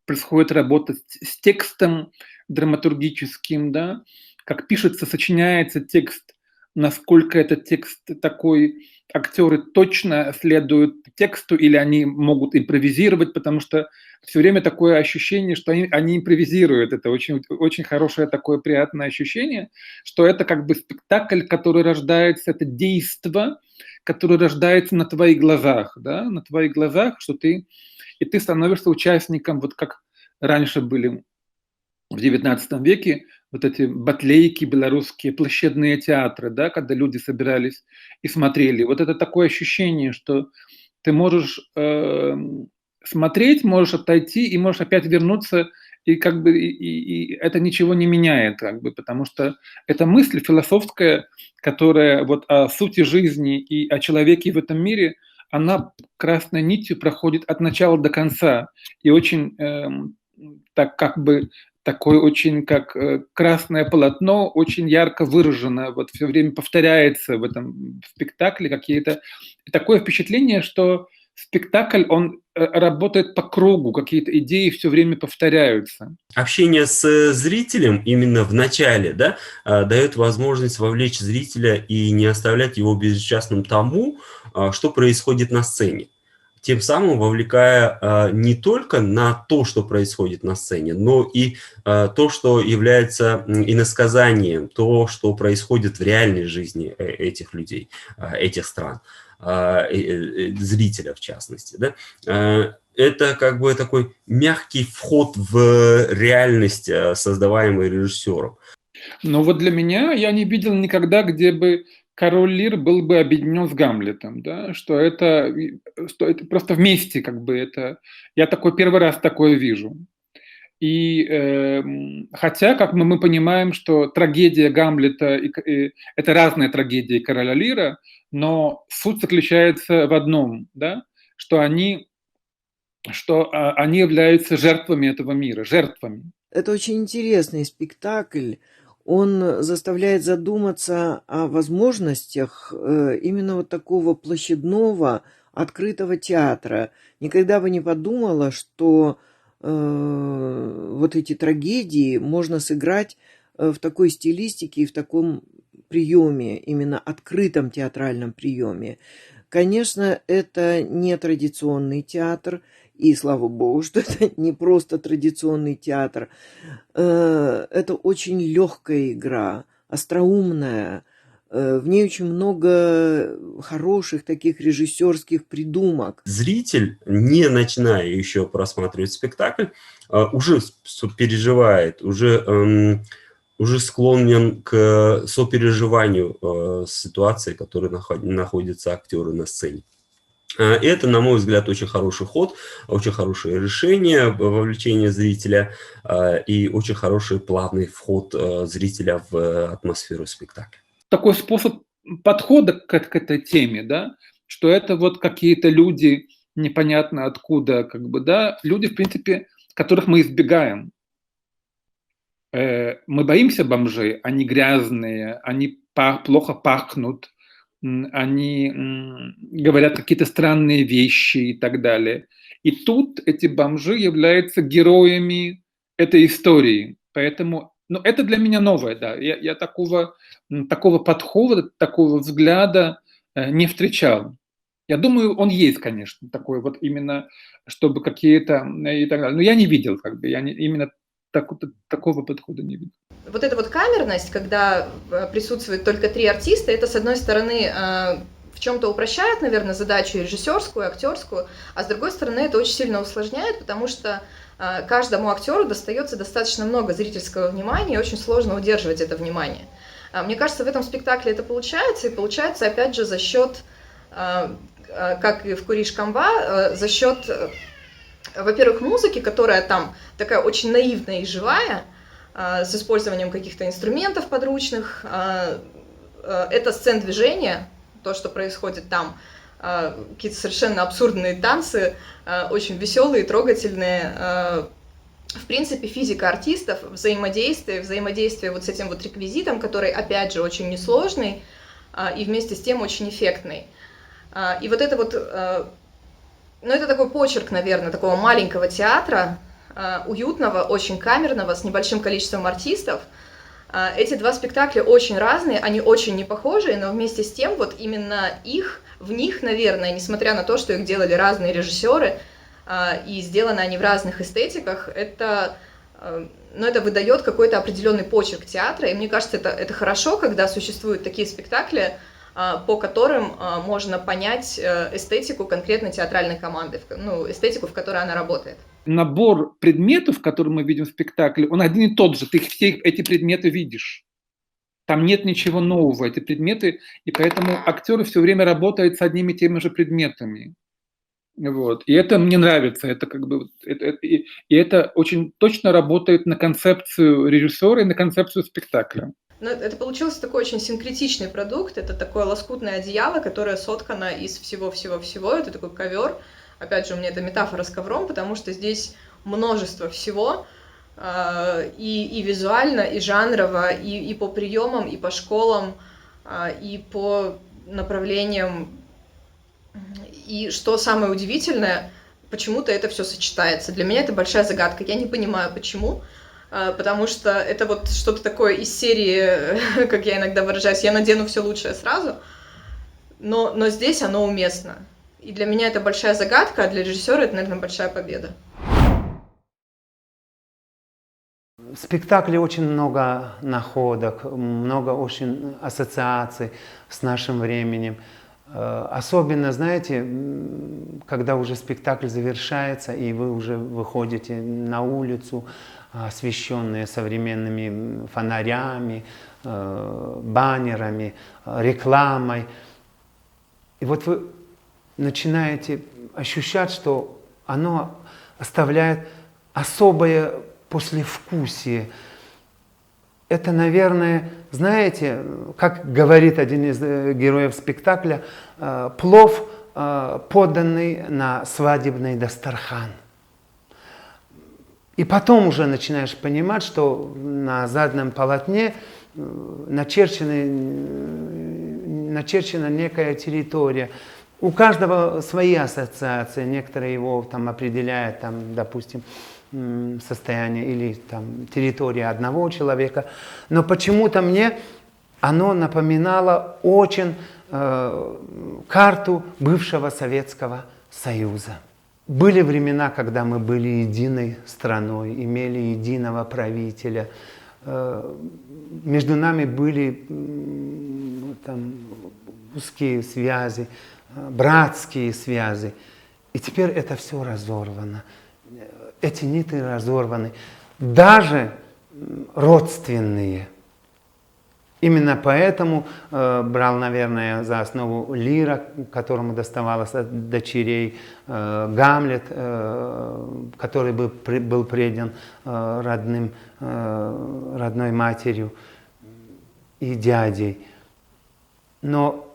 происходит работа с текстом драматургическим, да, как пишется, сочиняется текст, насколько этот текст такой, актеры точно следуют тексту или они могут импровизировать, потому что все время такое ощущение, что они импровизируют. Это очень, очень хорошее такое приятное ощущение, что это спектакль, который рождается, это действо, которое рождается на твоих глазах, да, на твоих глазах, что ты становишься участником, вот как раньше были в XIX веке, вот эти батлейки белорусские, площадные театры, да, когда люди собирались и смотрели. Вот это такое ощущение, что ты можешь смотреть, можешь отойти и можешь опять вернуться, и как бы и это ничего не меняет, как бы, потому что это мысль философская, которая вот о сути жизни и о человеке в этом мире, она красной нитью проходит от начала до конца и очень так как бы такое очень как красное полотно, очень ярко выражено, вот все время повторяется в этом спектакле какие-то. И такое впечатление, что спектакль, он работает по кругу, какие-то идеи все время повторяются. Общение с зрителем именно в начале, да, дает возможность вовлечь зрителя и не оставлять его безучастным тому, что происходит на сцене. Тем самым вовлекая не только на то, что происходит на сцене, но и то, что является иносказанием, то, что происходит в реальной жизни этих людей, этих стран, зрителя в частности. Да? Это как бы такой мягкий вход в реальность, создаваемую режиссером. Но вот для меня я не видел никогда, где бы Король Лир был бы объединен с Гамлетом, да, что это просто вместе, как бы это. Я такой первый раз такое вижу. И хотя, как мы понимаем, что трагедия Гамлета это разные трагедии Короля Лира, но суть заключается в одном, да, что они являются жертвами этого мира, жертвами. Это очень интересный спектакль. Он заставляет задуматься о возможностях именно вот такого площадного, открытого театра. Никогда бы не подумала, что вот эти трагедии можно сыграть в такой стилистике и в таком приеме, именно открытом театральном приеме. Конечно, это не традиционный театр, и слава богу, что это не просто традиционный театр. Это очень легкая игра, остроумная. В ней очень много хороших таких режиссерских придумок. Зритель, не начиная еще просматривать спектакль, уже переживает, уже склонен к сопереживанию ситуации, в которой находятся актеры на сцене. Это, на мой взгляд, очень хороший ход, очень хорошее решение вовлечения зрителя и очень хороший плавный вход зрителя в атмосферу спектакля. Такой способ подхода к этой теме, да, что это вот какие-то люди непонятно откуда, как бы, да, люди, в принципе, которых мы избегаем. Мы боимся бомжей, они грязные, они плохо пахнут, они говорят какие-то странные вещи и так далее. И тут эти бомжи являются героями этой истории. Поэтому, это для меня новое, да. Я такого подхода, такого взгляда не встречал. Я думаю, он есть, конечно, такой вот именно, чтобы какие-то и так далее. Но я не видел, как бы, именно такого подхода не видел. Вот эта вот камерность, когда присутствует только 3 артиста, это, с одной стороны, в чем-то упрощает, наверное, задачу режиссерскую, актерскую, а с другой стороны, это очень сильно усложняет, потому что каждому актеру достается достаточно много зрительского внимания, и очень сложно удерживать это внимание. Мне кажется, в этом спектакле это получается, и получается, опять же, за счет, как и в Куриш Камба, за счет, во-первых, музыки, которая там такая очень наивная и живая, с использованием каких-то инструментов подручных, это сцен движения, то, что происходит там, какие-то совершенно абсурдные танцы, очень веселые, трогательные. В принципе, физика артистов, взаимодействие вот с этим вот реквизитом, который, опять же, очень несложный и вместе с тем очень эффектный. И вот это вот, это такой почерк, наверное, такого маленького театра, уютного, очень камерного, с небольшим количеством артистов. Эти 2 спектакля очень разные, они очень не похожие, но вместе с тем вот именно в них, наверное, несмотря на то, что их делали разные режиссеры, и сделаны они в разных эстетиках, это выдает какой-то определенный почерк театра, и мне кажется, это хорошо, когда существуют такие спектакли, по которым можно понять эстетику конкретно театральной команды, эстетику, в которой она работает. набор предметов, которые мы видим в спектакле, он один и тот же. Ты все эти предметы видишь. Там нет ничего нового, эти предметы, и поэтому актеры все время работают с одними и теми же предметами. Вот. И это мне нравится. Это как бы, и это очень точно работает на концепцию режиссера и на концепцию спектакля. Ну, это получился такой очень синкретичный продукт. Это такое лоскутное одеяло, которое соткано из всего-всего-всего. Это такой ковер. Опять же, у меня это метафора с ковром, потому что здесь множество всего. И визуально, и жанрово, и по приемам, и по школам, и по направлениям. И что самое удивительное, почему-то это все сочетается. Для меня это большая загадка. Я не понимаю, почему. Потому что это вот что-то такое из серии, как я иногда выражаюсь, я надену все лучшее сразу. Но здесь оно уместно. И для меня это большая загадка, а для режиссера это, наверное, большая победа. В спектакле очень много находок, много очень ассоциаций с нашим временем. Особенно, знаете, когда уже спектакль завершается, и вы уже выходите на улицу, освещенные современными фонарями, баннерами, рекламой. И вот вы начинаете ощущать, что оно оставляет особое послевкусие. Это, наверное, знаете, как говорит один из героев спектакля, плов, поданный на свадебный дастархан. И потом уже начинаешь понимать, что на заднем полотне начерчена некая территория. У каждого свои ассоциации. Некоторые его там определяют, там, допустим, состояние или там, территория одного человека. Но почему-то мне оно напоминало очень карту бывшего Советского Союза. Были времена, когда мы были единой страной, имели единого правителя. Между нами были там, узкие связи, братские связи. И теперь это все разорвано. Эти нити разорваны. Даже родственные. Именно поэтому брал, наверное, за основу Лира, которому доставалось от дочерей, Гамлет, который был предан родной матерью и дядей. Но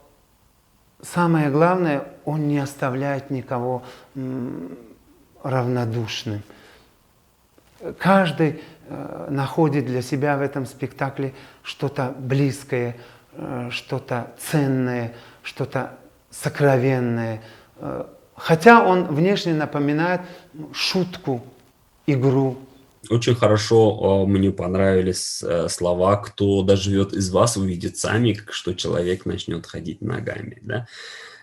самое главное, он не оставляет никого равнодушным. Каждый находит для себя в этом спектакле что-то близкое, что-то ценное, что-то сокровенное. Хотя он внешне напоминает шутку, игру. Очень хорошо мне понравились слова: кто доживет из вас, увидит сами, что человек начнет ходить ногами. Да?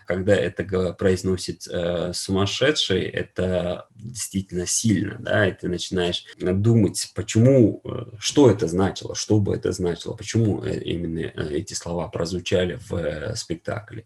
Когда это произносит сумасшедший, это действительно сильно, да, и ты начинаешь думать, почему, что это значило, что бы это значило, почему именно эти слова прозвучали в спектакле,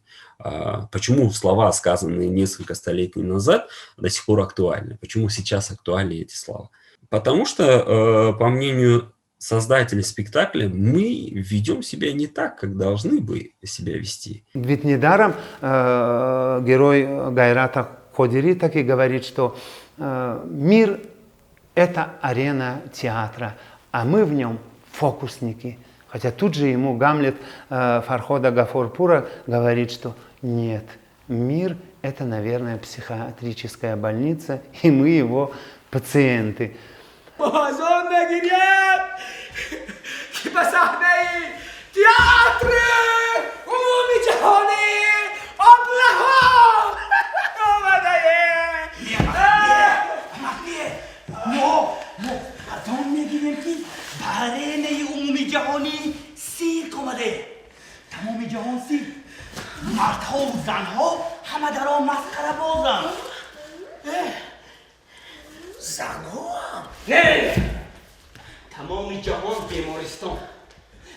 почему слова, сказанные несколько столетий назад, до сих пор актуальны, почему сейчас актуальны эти слова. Потому что, по мнению создатели спектакля, мы ведем себя не так, как должны бы себя вести. Ведь недаром герой Гайрата Ходири так и говорит, что мир – это арена театра, а мы в нем фокусники. Хотя тут же ему Гамлет Фархода Гафурпура говорит, что нет, мир – это, наверное, психиатрическая больница, и мы его пациенты. بازم بگیریم که به صحنه تئاتر عمومی جهانی ابلهان آمده ما از آن میگیم که برنامه عمومی جهانی سیرک آمده. تمام جهان سیرک، مردها و زنها همه در آن مسخره بازند. زنها هم نه، تمام جهان بیمارستان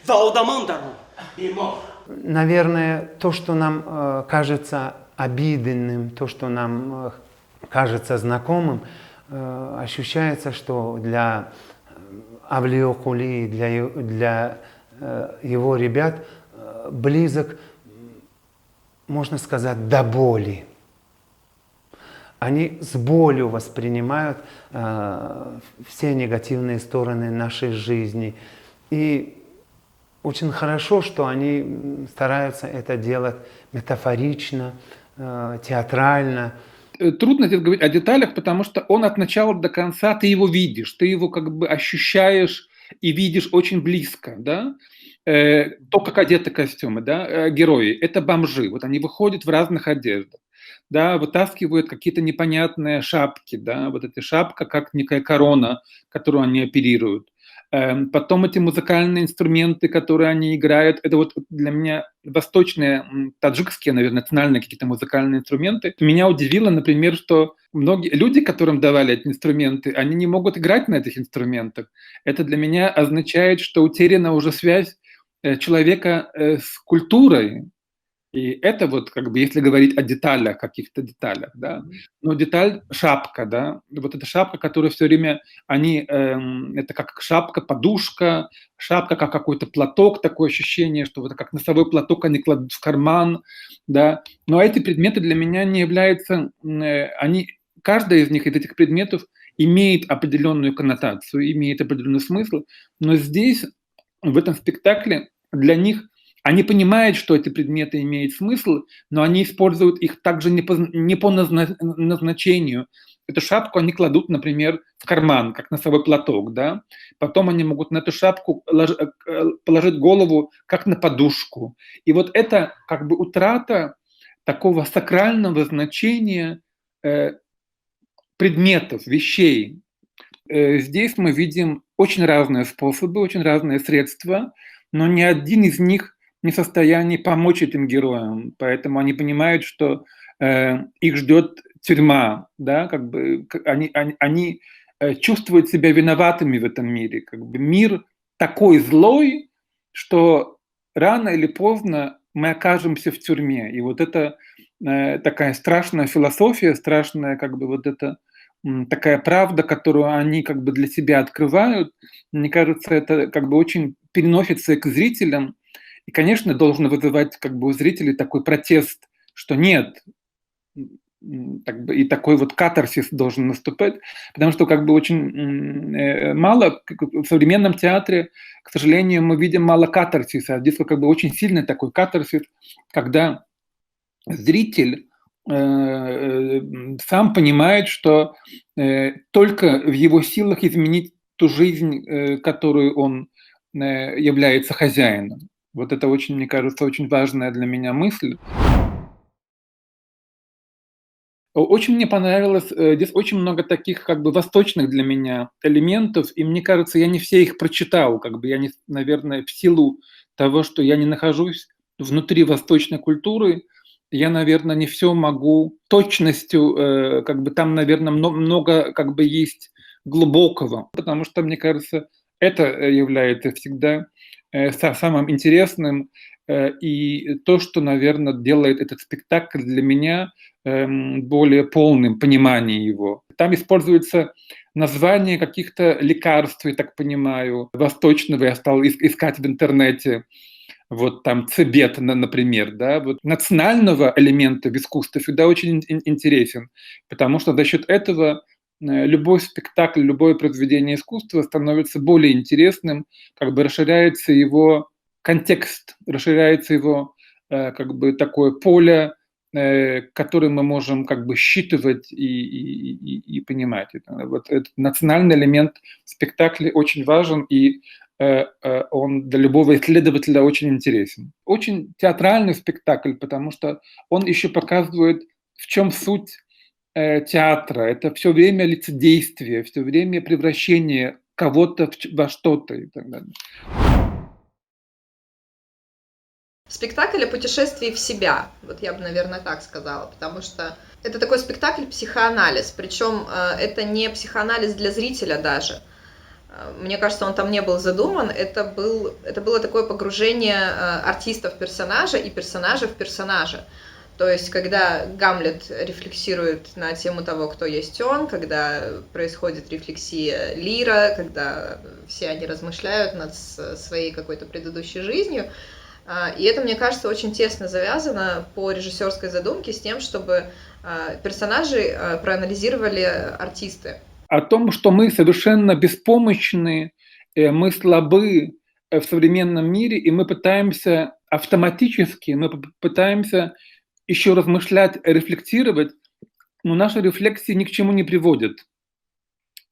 و آدمان در آن بیمار. Наверное, то, что нам кажется обидным, то, что нам кажется знакомым, ощущается, что для Авлио Кули, для его ребят близок, можно сказать, до боли. Они с болью воспринимают все негативные стороны нашей жизни. И очень хорошо, что они стараются это делать метафорично, театрально. Трудно здесь говорить о деталях, потому что он от начала до конца, ты его видишь, ты его как бы ощущаешь и видишь очень близко, да? То, как одеты костюмы, да, герои, это бомжи, вот они выходят в разных одеждах, да, вытаскивают какие-то непонятные шапки, да, вот эта шапка как некая корона, которую они оперируют. Потом эти музыкальные инструменты, которые они играют, это вот для меня восточные, таджикские, наверное, национальные какие-то музыкальные инструменты. Меня удивило, например, что многие люди, которым давали эти инструменты, они не могут играть на этих инструментах. Это для меня означает, что утеряна уже связь человека с культурой. И это вот, как бы, если говорить о деталях, каких-то деталях, да. Но деталь – шапка, да. Вот эта шапка, которая все время, это как шапка, подушка, шапка как какой-то платок, такое ощущение, что вот как носовой платок они кладут в карман, да. Но эти предметы для меня не являются, каждая из них, из этих предметов, имеет определенную коннотацию, имеет определенный смысл, но здесь, в этом спектакле, для них они понимают, что эти предметы имеют смысл, но они используют их также не по назначению. Эту шапку они кладут, например, в карман, как носовой платок, да. Потом они могут на эту шапку положить голову, как на подушку. И вот это как бы утрата такого сакрального значения предметов, вещей. Здесь мы видим очень разные способы, очень разные средства, но ни один из них не в состоянии помочь этим героям, поэтому они понимают, что их ждет тюрьма, да, как бы они чувствуют себя виноватыми в этом мире, как бы мир такой злой, что рано или поздно мы окажемся в тюрьме, и вот это такая страшная философия, страшная как бы вот эта такая правда, которую они как бы для себя открывают, мне кажется, это как бы очень переносится к зрителям. И, конечно, должен вызывать как бы у зрителей такой протест, что нет, как бы, и такой вот катарсис должен наступать, потому что как бы очень мало в современном театре, к сожалению, мы видим мало катарсиса, а здесь как бы очень сильный такой катарсис, когда зритель сам понимает, что только в его силах изменить ту жизнь, которую он является хозяином. Вот это очень, мне кажется, очень важная для меня мысль. Очень мне понравилось, здесь очень много таких как бы восточных для меня элементов, и мне кажется, я не все их прочитал, как бы я не, наверное, в силу того, что я не нахожусь внутри восточной культуры, я, наверное, не все могу точностью, как бы там, наверное, много как бы есть глубокого, потому что, мне кажется, это является всегда самым интересным, и то, что, наверное, делает этот спектакль для меня более полным пониманием его. Там используется название каких-то лекарств, я так понимаю, восточного, я стал искать в интернете, вот там цибет, например, да, вот национального элемента в искусстве всегда очень интересен, потому что за счет этого любой спектакль, любое произведение искусства становится более интересным, как бы расширяется его контекст, расширяется его как бы такое поле, которое мы можем как бы считывать и понимать. Вот этот национальный элемент в спектакле очень важен, и он для любого исследователя очень интересен. Очень театральный спектакль, потому что он еще показывает, в чем суть театра. Это все время лицедействие, все время превращение кого-то во что-то и так далее. Спектакль о путешествии в себя, вот я бы, наверное, так сказала, потому что это такой спектакль психоанализ, причем это не психоанализ для зрителя даже. Мне кажется, он там не был задуман, это было такое погружение артиста в персонажа и персонажа в персонажа. То есть, когда Гамлет рефлексирует на тему того, кто есть он, когда происходит рефлексия Лира, когда все они размышляют над своей какой-то предыдущей жизнью. И это, мне кажется, очень тесно завязано по режиссерской задумке с тем, чтобы персонажей проанализировали артисты. О том, что мы совершенно беспомощны, мы слабы в современном мире, и мы пытаемся автоматически, мы пытаемся еще размышлять, рефлексировать, но наши рефлексии ни к чему не приводят.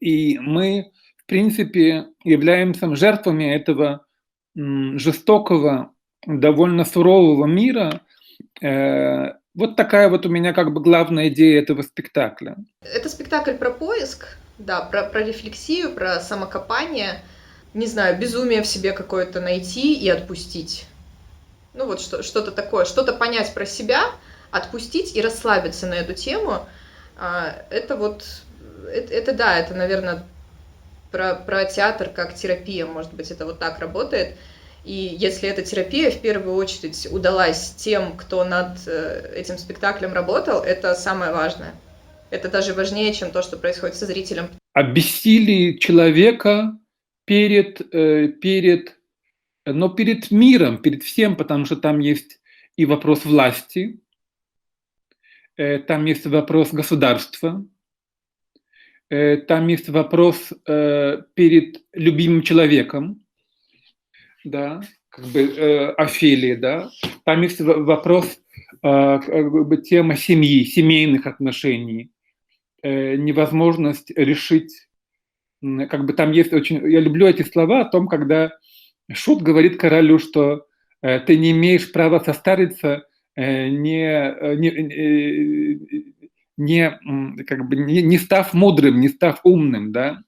И мы, в принципе, являемся жертвами этого жестокого, довольно сурового мира. Вот такая вот у меня как бы главная идея этого спектакля. Это спектакль про поиск, да, про рефлексию, про самокопание, не знаю, безумие в себе какое-то найти и отпустить. Ну вот что-то такое, что-то понять про себя, отпустить и расслабиться на эту тему. Это вот, это, наверное, про театр как терапия, может быть, это вот так работает. И если эта терапия в первую очередь удалась тем, кто над этим спектаклем работал, это самое важное. Это даже важнее, чем то, что происходит со зрителем. О бессилии человека перед миром, перед всем, потому что там есть и вопрос власти, там есть вопрос государства, там есть вопрос перед любимым человеком, да, как бы Офелии, да, там есть вопрос, как бы тема семьи, семейных отношений, невозможность решить, как бы там есть очень, я люблю эти слова о том, когда Шут говорит королю, что ты не имеешь права состариться, не став мудрым, не став умным, да,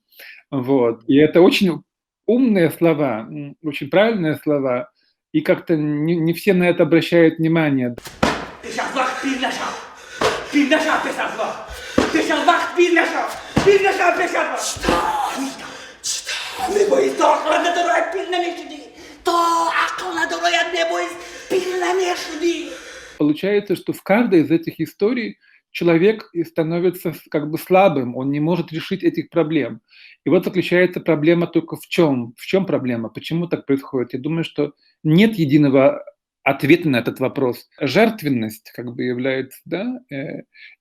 вот. И это очень умные слова, очень правильные слова, и как-то не все на это обращают внимание. Получается, что в каждой из этих историй человек становится как бы слабым, он не может решить этих проблем. И вот заключается проблема только в чем? В чем проблема? Почему так происходит? Я думаю, что нет единого ответа на этот вопрос. Жертвенность как бы является, да,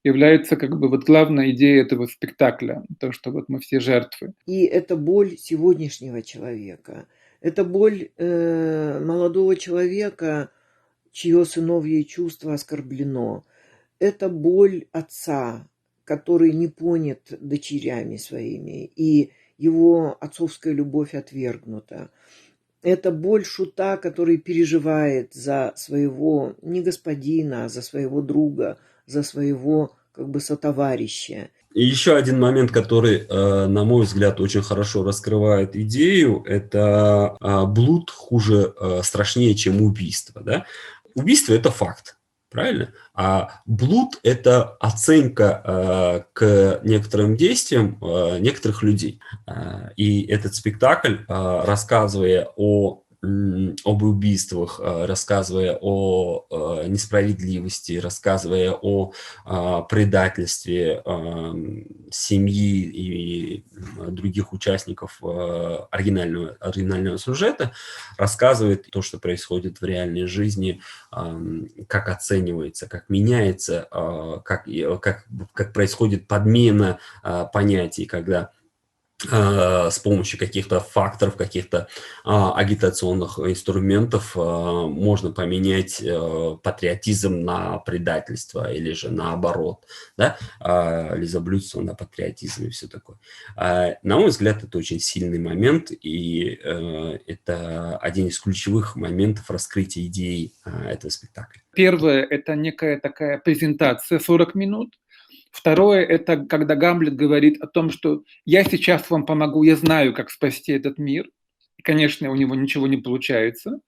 является как бы вот главной идеей этого спектакля, то, что вот мы все жертвы. И это боль сегодняшнего человека. Это боль молодого человека, чье сыновье чувство оскорблено. Это боль отца, который не понят дочерями своими, и его отцовская любовь отвергнута. Это боль Шута, который переживает за своего не господина, а за своего друга, за своего как бы сотоварища. И еще один момент, который, на мой взгляд, очень хорошо раскрывает идею, это блуд хуже, страшнее, чем убийство. Да? Убийство – это факт. Правильно? А блуд – это оценка к некоторым действиям некоторых людей. И этот спектакль, рассказывая об убийствах, рассказывая о несправедливости, рассказывая о предательстве семьи и других участников оригинального сюжета, рассказывает то, что происходит в реальной жизни, как оценивается, как меняется, как происходит подмена понятий, когда с помощью каких-то факторов, каких-то агитационных инструментов можно поменять патриотизм на предательство или же наоборот, да, лизоблюдство на патриотизм и все такое. На мой взгляд, это очень сильный момент, и это один из ключевых моментов раскрытия идеи этого спектакля. Первое – это некая такая презентация 40 минут. Второе – это когда Гамлет говорит о том, что я сейчас вам помогу, я знаю, как спасти этот мир. Конечно, у него ничего не получается.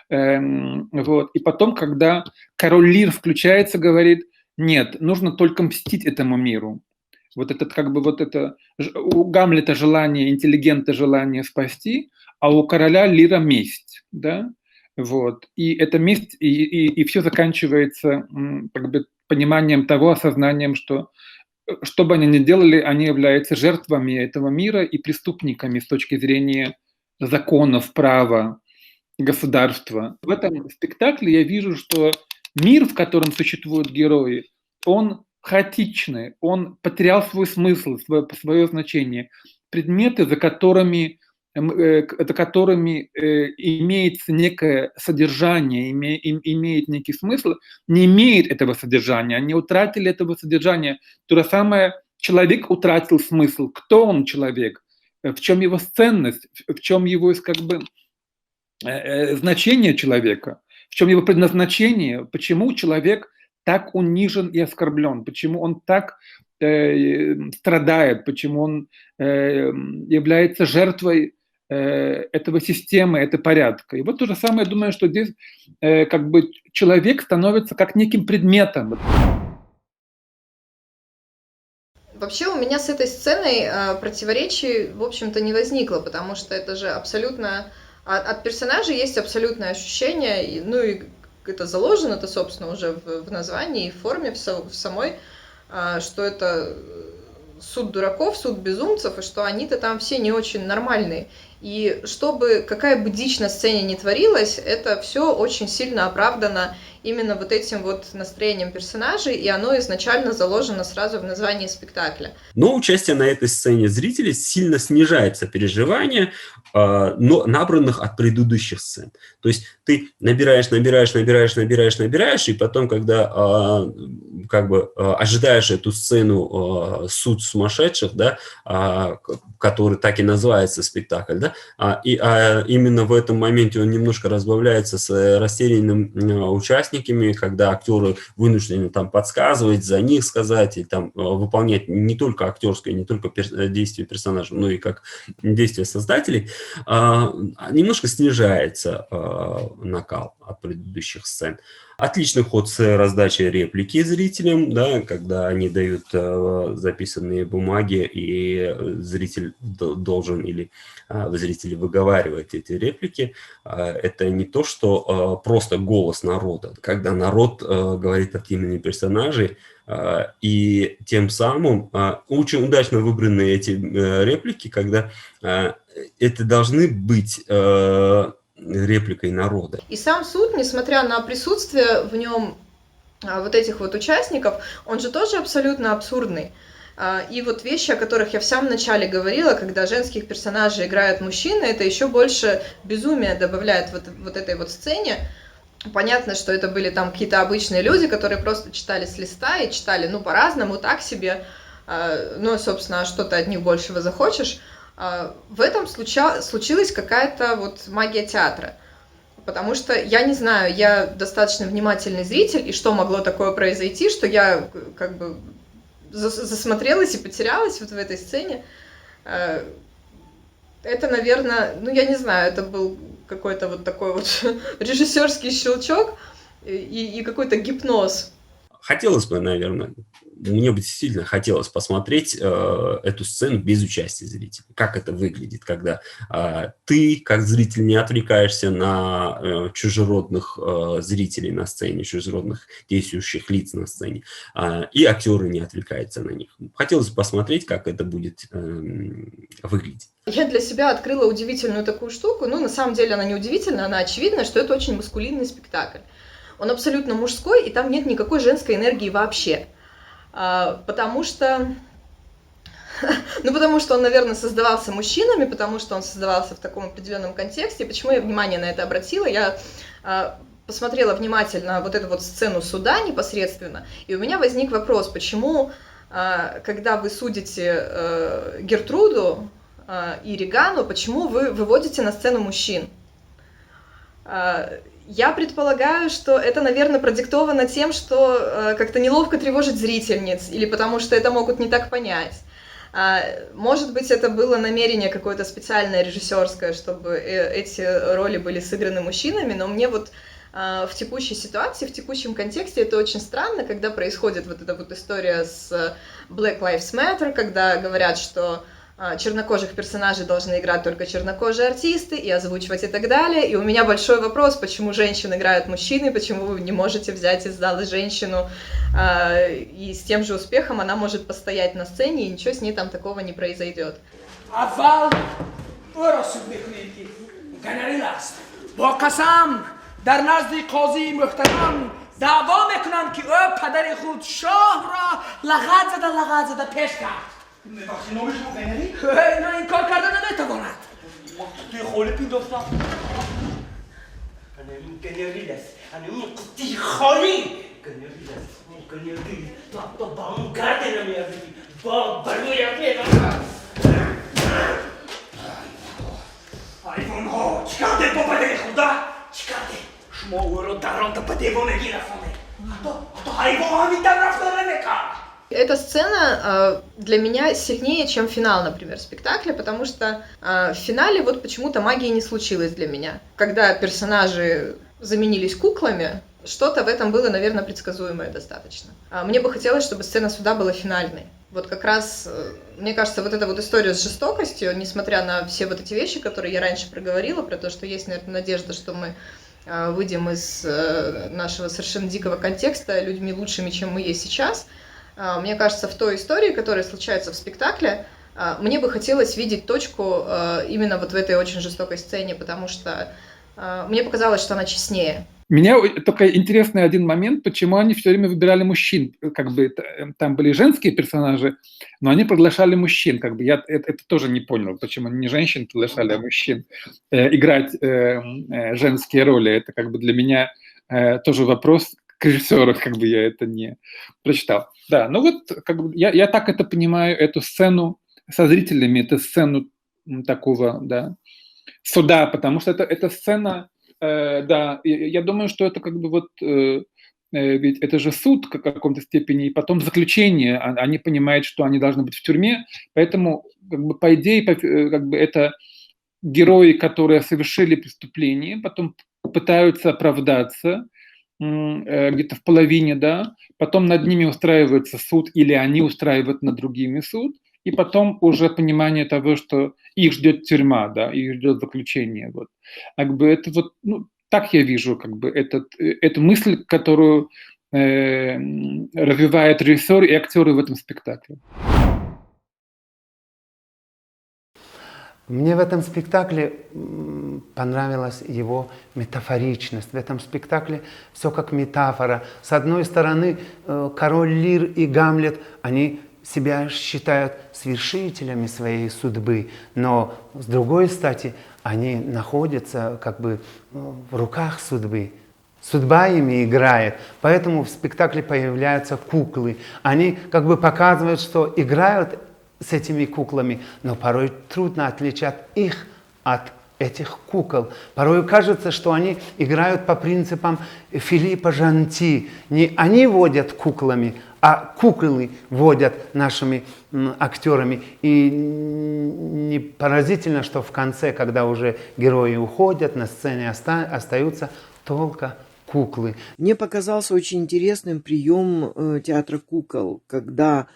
Вот. И потом, когда король Лир включается, говорит, нет, нужно только мстить этому миру. Вот этот как бы вот это у Гамлета желание, интеллигента желание спасти, а у короля Лира месть. Да? Вот. И это месть, и все заканчивается как бы пониманием того, осознанием, что бы они ни делали, они являются жертвами этого мира и преступниками с точки зрения законов, права, государства. В этом спектакле я вижу, что мир, в котором существуют герои, он хаотичный, он потерял свой смысл, свое значение. Предметы, за которыми имеется некое содержание, имеет некий смысл, не имеет этого содержания. Они утратили этого содержания. То же самое, человек утратил смысл. Кто он человек? В чем его ценность? В чем его как бы значение человека? В чем его предназначение? Почему человек так унижен и оскорблен? Почему он так страдает? Почему он является жертвой этого системы, этого порядка? И вот то же самое, я думаю, что здесь как бы человек становится как неким предметом. Вообще у меня с этой сценой противоречий, в общем-то, не возникло, потому что это же абсолютно... От персонажей есть абсолютное ощущение, ну и это заложено, это, собственно, уже в названии и в форме, в самой, что это суд дураков, суд безумцев, и что они-то там все не очень нормальные. И чтобы какая бы дичь на сцене не творилась, это все очень сильно оправдано именно вот этим вот настроением персонажей, и оно изначально заложено сразу в названии спектакля. Но участие на этой сцене зрителей сильно снижает сопереживание, но набранных от предыдущих сцен. То есть ты набираешь, и потом, когда как бы ожидаешь эту сцену «Суд сумасшедших», да, который так и называется спектакль, да, именно в этом моменте он немножко разбавляется с растерянными участниками, когда актеры вынуждены там подсказывать, за них сказать, и там выполнять не только актерское, не только действия персонажа, но и как действия создателей, немножко снижается накал от предыдущих сцен. Отличный ход с раздачей реплики зрителям, да, когда они дают записанные бумаги, и зритель должен или зрители выговаривают эти реплики. Это не то, что просто голос народа, когда народ говорит от имени персонажей, и тем самым очень удачно выбраны эти реплики, когда это должны быть репликой народа. И сам суд, несмотря на присутствие в нем вот этих вот участников, он же тоже абсолютно абсурдный. И вот вещи, о которых я в самом начале говорила, когда женских персонажей играют мужчины, это еще больше безумия добавляет вот этой вот сцене. Понятно, что это были там какие-то обычные люди, которые просто читали с листа и читали, ну, по-разному, так себе. Ну, собственно, что ты от них большего захочешь. В этом случилась какая-то вот магия театра. Потому что, я не знаю, я достаточно внимательный зритель, и что могло такое произойти, что я как бы засмотрелась и потерялась вот в этой сцене. Это, наверное, ну, я не знаю, это был какой-то вот такой вот режиссерский щелчок и какой-то гипноз. Хотелось бы, наверное, мне бы действительно хотелось посмотреть эту сцену без участия зрителей. Как это выглядит, когда ты, как зритель, не отвлекаешься на чужеродных зрителей на сцене, чужеродных действующих лиц на сцене, и актеры не отвлекаются на них. Хотелось бы посмотреть, как это будет выглядеть. Я для себя открыла удивительную такую штуку. Ну, на самом деле она не удивительная, она очевидна, что это очень маскулинный спектакль. Он абсолютно мужской, и там нет никакой женской энергии вообще. Потому что он, наверное, создавался мужчинами, потому что он создавался в таком определенном контексте. Почему я внимание на это обратила? Я посмотрела внимательно вот эту вот сцену суда непосредственно, и у меня возник вопрос, почему, когда вы судите Гертруду и Регану, почему вы выводите на сцену мужчин? Я предполагаю, что это, наверное, продиктовано тем, что как-то неловко тревожить зрительниц, или потому что это могут не так понять. Может быть, это было намерение какое-то специальное режиссерское, чтобы эти роли были сыграны мужчинами, но мне вот в текущей ситуации, в текущем контексте это очень странно, когда происходит вот эта вот история с Black Lives Matter, когда говорят, что чернокожих персонажей должны играть только чернокожие артисты и озвучивать и так далее. И у меня большой вопрос, почему женщин играют мужчины, почему вы не можете взять из зала женщину, и с тем же успехом она может постоять на сцене, и ничего с ней там такого не произойдет. اول برو بخونید که گنریل است با قسم در نزد قاضی محترم دعوا میکنم که او پدر خود شاه را لغت زده پیش کرد ببخشید نام شما گنری؟ نه این کار کردن نمیتواند توی خوله پینداختم گنریل است اون قطی خالی گنریل است گنریل تو با اون گرده نمیادی با بروی حیوان ها چی کرده با پدر خدا؟ چی کرده؟ شما او رو دران تا به دیوانگی رسانده حتی حیوان همین در رفتار نمیکرد. Эта сцена для меня сильнее, чем финал, например, спектакля, потому что в финале вот почему-то магии не случилось для меня. Когда персонажи заменились куклами, что-то в этом было, наверное, предсказуемое достаточно. Мне бы хотелось, чтобы сцена суда была финальной. Вот как раз, мне кажется, вот эта вот история с жестокостью, несмотря на все вот эти вещи, которые я раньше проговорила, про то, что есть, наверное, надежда, что мы выйдем из нашего совершенно дикого контекста людьми лучшими, чем мы есть сейчас. Мне кажется, в той истории, которая случается в спектакле, мне бы хотелось видеть точку именно вот в этой очень жестокой сцене, потому что мне показалось, что она честнее. Меня только интересный один момент, почему они все время выбирали мужчин. Как бы там были женские персонажи, но они приглашали мужчин. Как бы я это тоже не понял, почему не женщин приглашали, а мужчин играть женские роли. Это как бы для меня тоже вопрос к режиссеру, как бы я это не прочитал. Да, ну вот как бы я так это понимаю, эту сцену со зрителями, эту сцену такого, да, суда, потому что это сцена, да, я думаю, что это как бы вот, ведь это же суд в каком-то степени, и потом заключение, они понимают, что они должны быть в тюрьме, поэтому как бы по идее как бы это герои, которые совершили преступление, потом пытаются оправдаться, где-то в половине, да, потом над ними устраивается суд или они устраивают над другими суд, и потом уже понимание того, что их ждет тюрьма, да, их ждет заключение, вот. Как бы это вот, ну, так я вижу, как бы эту мысль, которую развивает режиссер и актеры в этом спектакле. Мне в этом спектакле понравилась его метафоричность. В этом спектакле все как метафора. С одной стороны, король Лир и Гамлет, они себя считают свершителями своей судьбы, но с другой стати, они находятся как бы в руках судьбы. Судьба ими играет, поэтому в спектакле появляются куклы. Они как бы показывают, что играют с этими куклами, но порой трудно отличать их от этих кукол. Порой кажется, что они играют по принципам Филиппа Жанти. Не они водят куклами, а куклы водят нашими актерами. И не поразительно, что в конце, когда уже герои уходят, на сцене остаются только куклы. Мне показался очень интересным прием театра кукол, когда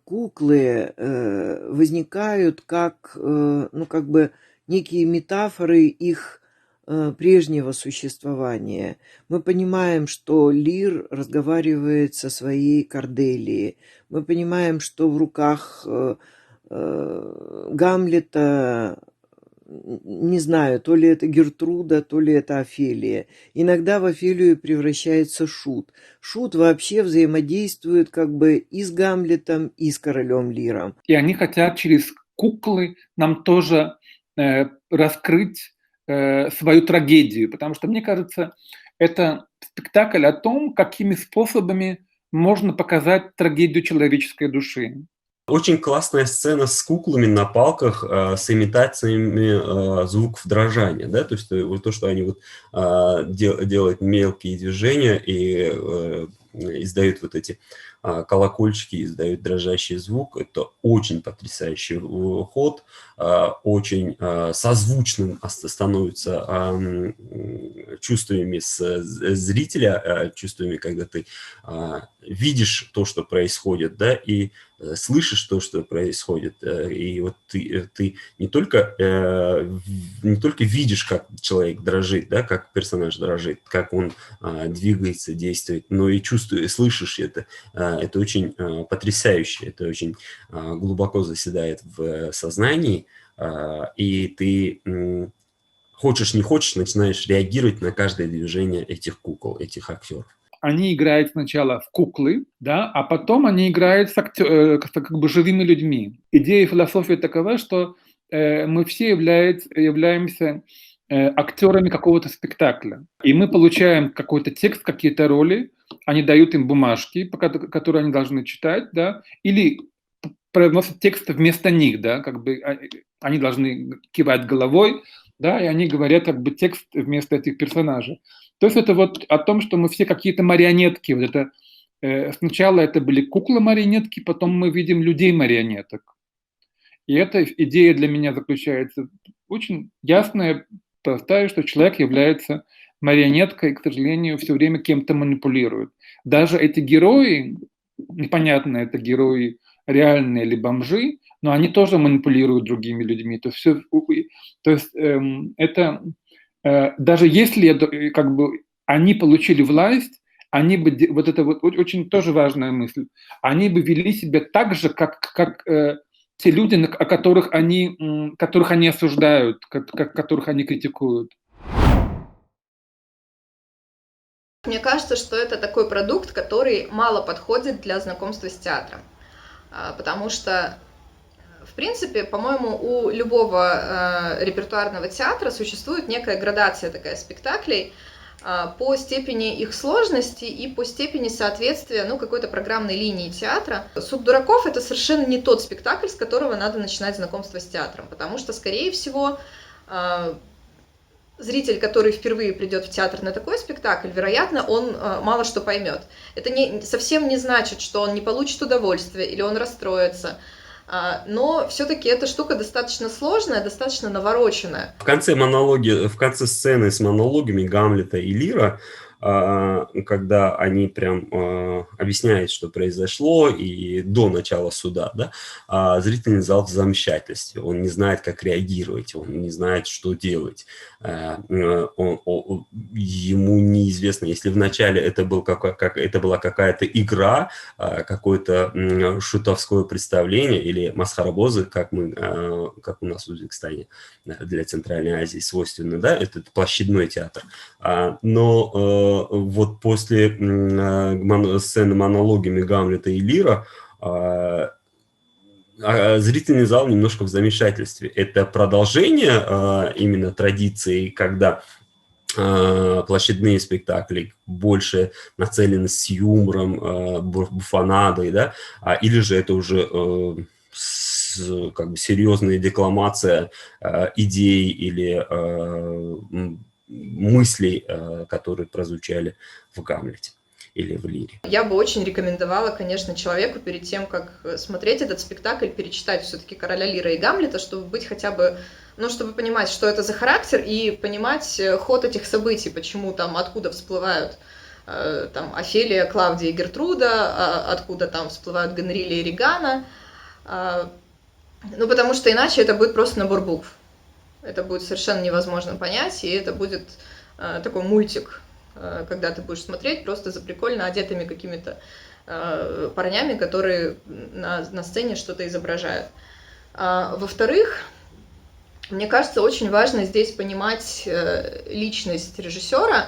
куклы возникают как, ну, как бы некие метафоры их прежнего существования. Мы понимаем, что Лир разговаривает со своей Корделией. Мы понимаем, что в руках Гамлета, не знаю, то ли это Гертруда, то ли это Офелия. Иногда в Офелию превращается Шут. Шут вообще взаимодействует как бы и с Гамлетом, и с королем Лиром. И они хотят через куклы нам тоже раскрыть свою трагедию, потому что, мне кажется, это спектакль о том, какими способами можно показать трагедию человеческой души. Очень классная сцена с куклами на палках, с имитациями звуков дрожания, да, то есть вот то, что они вот делают мелкие движения и издают вот эти колокольчики, издают дрожащий звук. Это очень потрясающий ход, очень созвучным становится чувствами зрителя, чувствами, когда ты видишь то, что происходит, да, и слышишь то, что происходит, и вот ты не только видишь, как человек дрожит, да, как персонаж дрожит, как он двигается, действует, но и чувствуешь, слышишь это. Это очень потрясающе, это очень глубоко заседает в сознании, и ты хочешь не хочешь начинаешь реагировать на каждое движение этих кукол, этих актеров. Они играют сначала в куклы, да, а потом они играют с как бы живыми людьми. Идея философии такова, что мы все являемся актерами какого-то спектакля. И мы получаем какой-то текст, какие-то роли, они дают им бумажки, которые они должны читать, да, или произносят текст вместо них, да, как бы они должны кивать головой, да, и они говорят как бы текст вместо этих персонажей. То есть это вот о том, что мы все какие-то марионетки. Вот это, сначала это были куклы-марионетки, потом мы видим людей-марионеток. И эта идея для меня заключается очень ясная, простая, что человек является марионеткой и, к сожалению, все время кем-то манипулирует. Даже эти герои, непонятно, это герои реальные или бомжи, но они тоже манипулируют другими людьми. То есть это... Даже если как бы, они получили власть, они бы, вот это вот очень тоже важная мысль, они бы вели себя так же, как те люди, которых они осуждают, которых они критикуют. Мне кажется, что это такой продукт, который мало подходит для знакомства с театром, потому что в принципе, по-моему, у любого репертуарного театра существует некая градация такая спектаклей по степени их сложности и по степени соответствия какой-то программной линии театра. «Суд дураков» — это совершенно не тот спектакль, с которого надо начинать знакомство с театром, потому что, скорее всего, зритель, который впервые придет в театр на такой спектакль, вероятно, он мало что поймет. Это совсем не значит, что он не получит удовольствия или он расстроится. Но все-таки эта штука достаточно сложная, достаточно навороченная. В конце сцены с монологами Гамлета и Лира, когда они прям объясняют, что произошло, и до начала суда, да, зрительный зал в замешательстве. Он не знает, как реагировать, он не знает, что делать. Ему неизвестно, если вначале это была какая-то игра, какое-то шутовское представление или масхарабозы, как у нас в Узбекистане для Центральной Азии свойственно, да, это площадной театр. Но вот после сцены монологами Гамлета и Лира зрительный зал немножко в замешательстве. Это продолжение именно традиции, когда площадные спектакли больше нацелены с юмором, буфонадой, да, или же это уже как бы серьезная декламация идей или мыслей, которые прозвучали в Гамлете или в Лире. Я бы очень рекомендовала, конечно, человеку перед тем, как смотреть этот спектакль, перечитать все-таки «Короля Лира» и «Гамлета», чтобы быть хотя бы, чтобы понимать, что это за характер, и понимать ход этих событий, почему там, откуда всплывают там Офелия, Клавдия и Гертруда, откуда там всплывают Гонорилия и Регана, потому что иначе это будет просто набор букв. Это будет совершенно невозможно понять, и это будет такой мультик, когда ты будешь смотреть просто за прикольно одетыми какими-то парнями, которые на сцене что-то изображают. Во-вторых, мне кажется, очень важно здесь понимать личность режиссера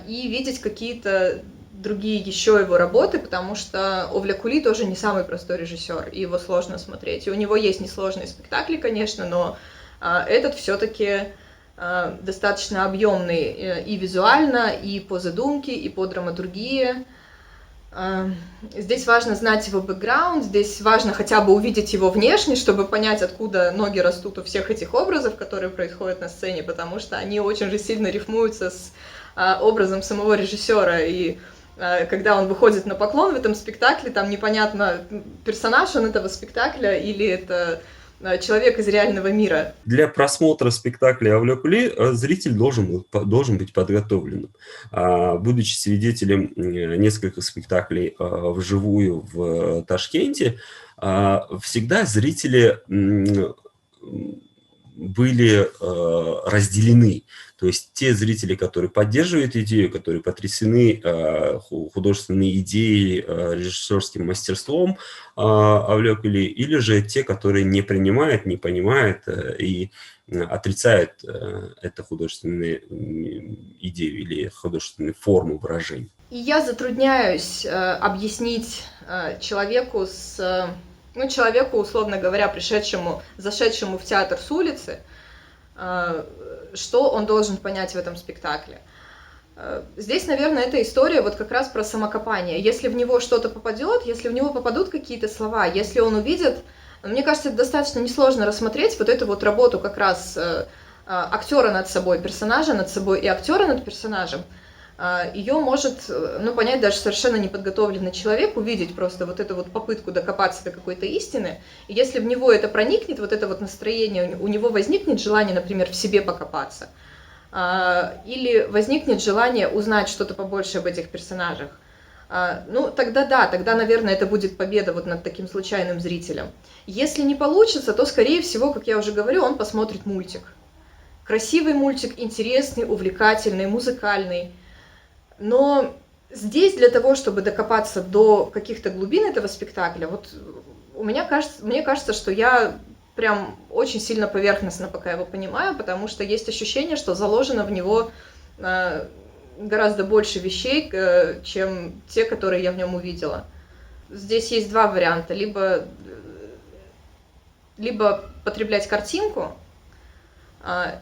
и видеть какие-то другие еще его работы, потому что Овля Кули тоже не самый простой режиссер, и его сложно смотреть. И у него есть несложные спектакли, конечно, но этот все-таки достаточно объемный и визуально, и по задумке, и по драматургии. Здесь важно знать его бэкграунд, здесь важно хотя бы увидеть его внешне, чтобы понять, откуда ноги растут у всех этих образов, которые происходят на сцене, потому что они очень же сильно рифмуются с образом самого режиссера. И когда он выходит на поклон в этом спектакле, там непонятно, персонаж он этого спектакля или это человек из реального мира. Для просмотра спектакля «Авле-Куле» зритель должен быть подготовленным. Будучи свидетелем нескольких спектаклей вживую в Ташкенте, всегда зрители были разделены. То есть те зрители, которые поддерживают идею, которые потрясены художественной идеей, режиссерским мастерством Авле-Куле, или же те, которые не принимают, не понимают и отрицают эту художественную идею или художественную форму выражения. И я затрудняюсь объяснить человеку, условно говоря, зашедшему в театр с улицы, что он должен понять в этом спектакле. Здесь, наверное, эта история вот как раз про самокопание. Если в него что-то попадет, если в него попадут какие-то слова, если он увидит, мне кажется, это достаточно несложно рассмотреть вот эту вот работу как раз актера над собой, персонажа над собой и актера над персонажем. Ее может, понять даже совершенно неподготовленный человек, увидеть просто вот эту вот попытку докопаться до какой-то истины. И если в него это проникнет, вот это вот настроение, у него возникнет желание, например, в себе покопаться, или возникнет желание узнать что-то побольше об этих персонажах, тогда, наверное, это будет победа вот над таким случайным зрителем. Если не получится, то, скорее всего, как я уже говорю, он посмотрит мультик. Красивый мультик, интересный, увлекательный, музыкальный. Но здесь для того, чтобы докопаться до каких-то глубин этого спектакля, мне кажется, что я прям очень сильно поверхностно пока его понимаю, потому что есть ощущение, что заложено в него гораздо больше вещей, чем те, которые я в нем увидела. Здесь есть два варианта. Либо потреблять картинку,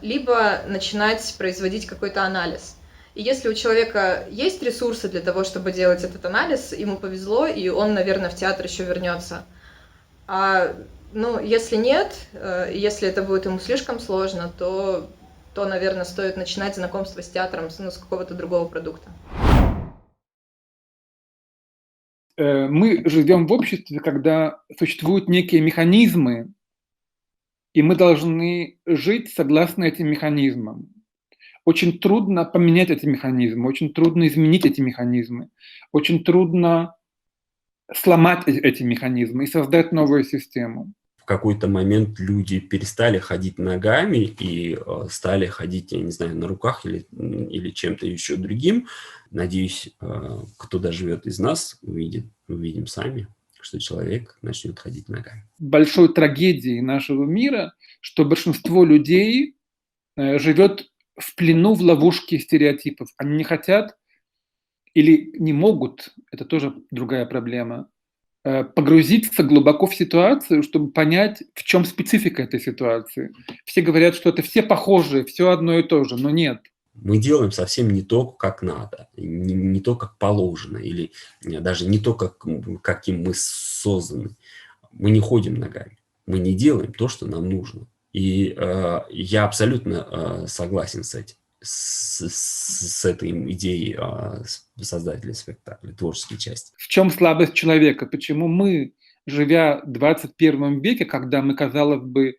либо начинать производить какой-то анализ. И если у человека есть ресурсы для того, чтобы делать этот анализ, ему повезло, и он, наверное, в театр еще вернется. Если нет, если это будет ему слишком сложно, то, наверное, стоит начинать знакомство с театром с какого-то другого продукта. Мы живем в обществе, когда существуют некие механизмы, и мы должны жить согласно этим механизмам. Очень трудно поменять эти механизмы, очень трудно изменить эти механизмы, очень трудно сломать эти механизмы и создать новую систему. В какой-то момент люди перестали ходить ногами и стали ходить, я не знаю, на руках или чем-то еще другим. Надеюсь, кто доживет из нас, увидим сами, что человек начнет ходить ногами. Большой трагедией нашего мира, что большинство людей живет в плену, в ловушке стереотипов. Они не хотят или не могут, это тоже другая проблема, погрузиться глубоко в ситуацию, чтобы понять, в чем специфика этой ситуации. Все говорят, что это все похожие, все одно и то же, но нет. Мы делаем совсем не то, как надо, не то, как положено, или даже не то, каким мы созданы. Мы не ходим ногами, мы не делаем то, что нам нужно. И я абсолютно согласен с этим, с этой идеей создателя спектакля, творческой части. В чем слабость человека? Почему мы, живя в 21 веке, когда мы, казалось бы,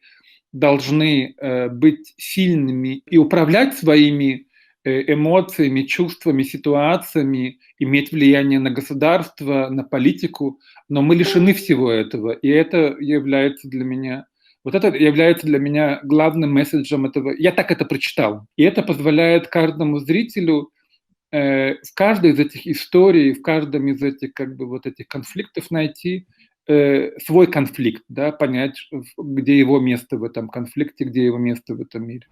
должны быть сильными и управлять своими эмоциями, чувствами, ситуациями, иметь влияние на государство, на политику, но мы лишены всего этого, и это является для меня главным месседжем этого. Я так это прочитал. И это позволяет каждому зрителю в каждой из этих историй, в каждом из этих этих конфликтов найти свой конфликт, да, понять, где его место в этом конфликте, где его место в этом мире.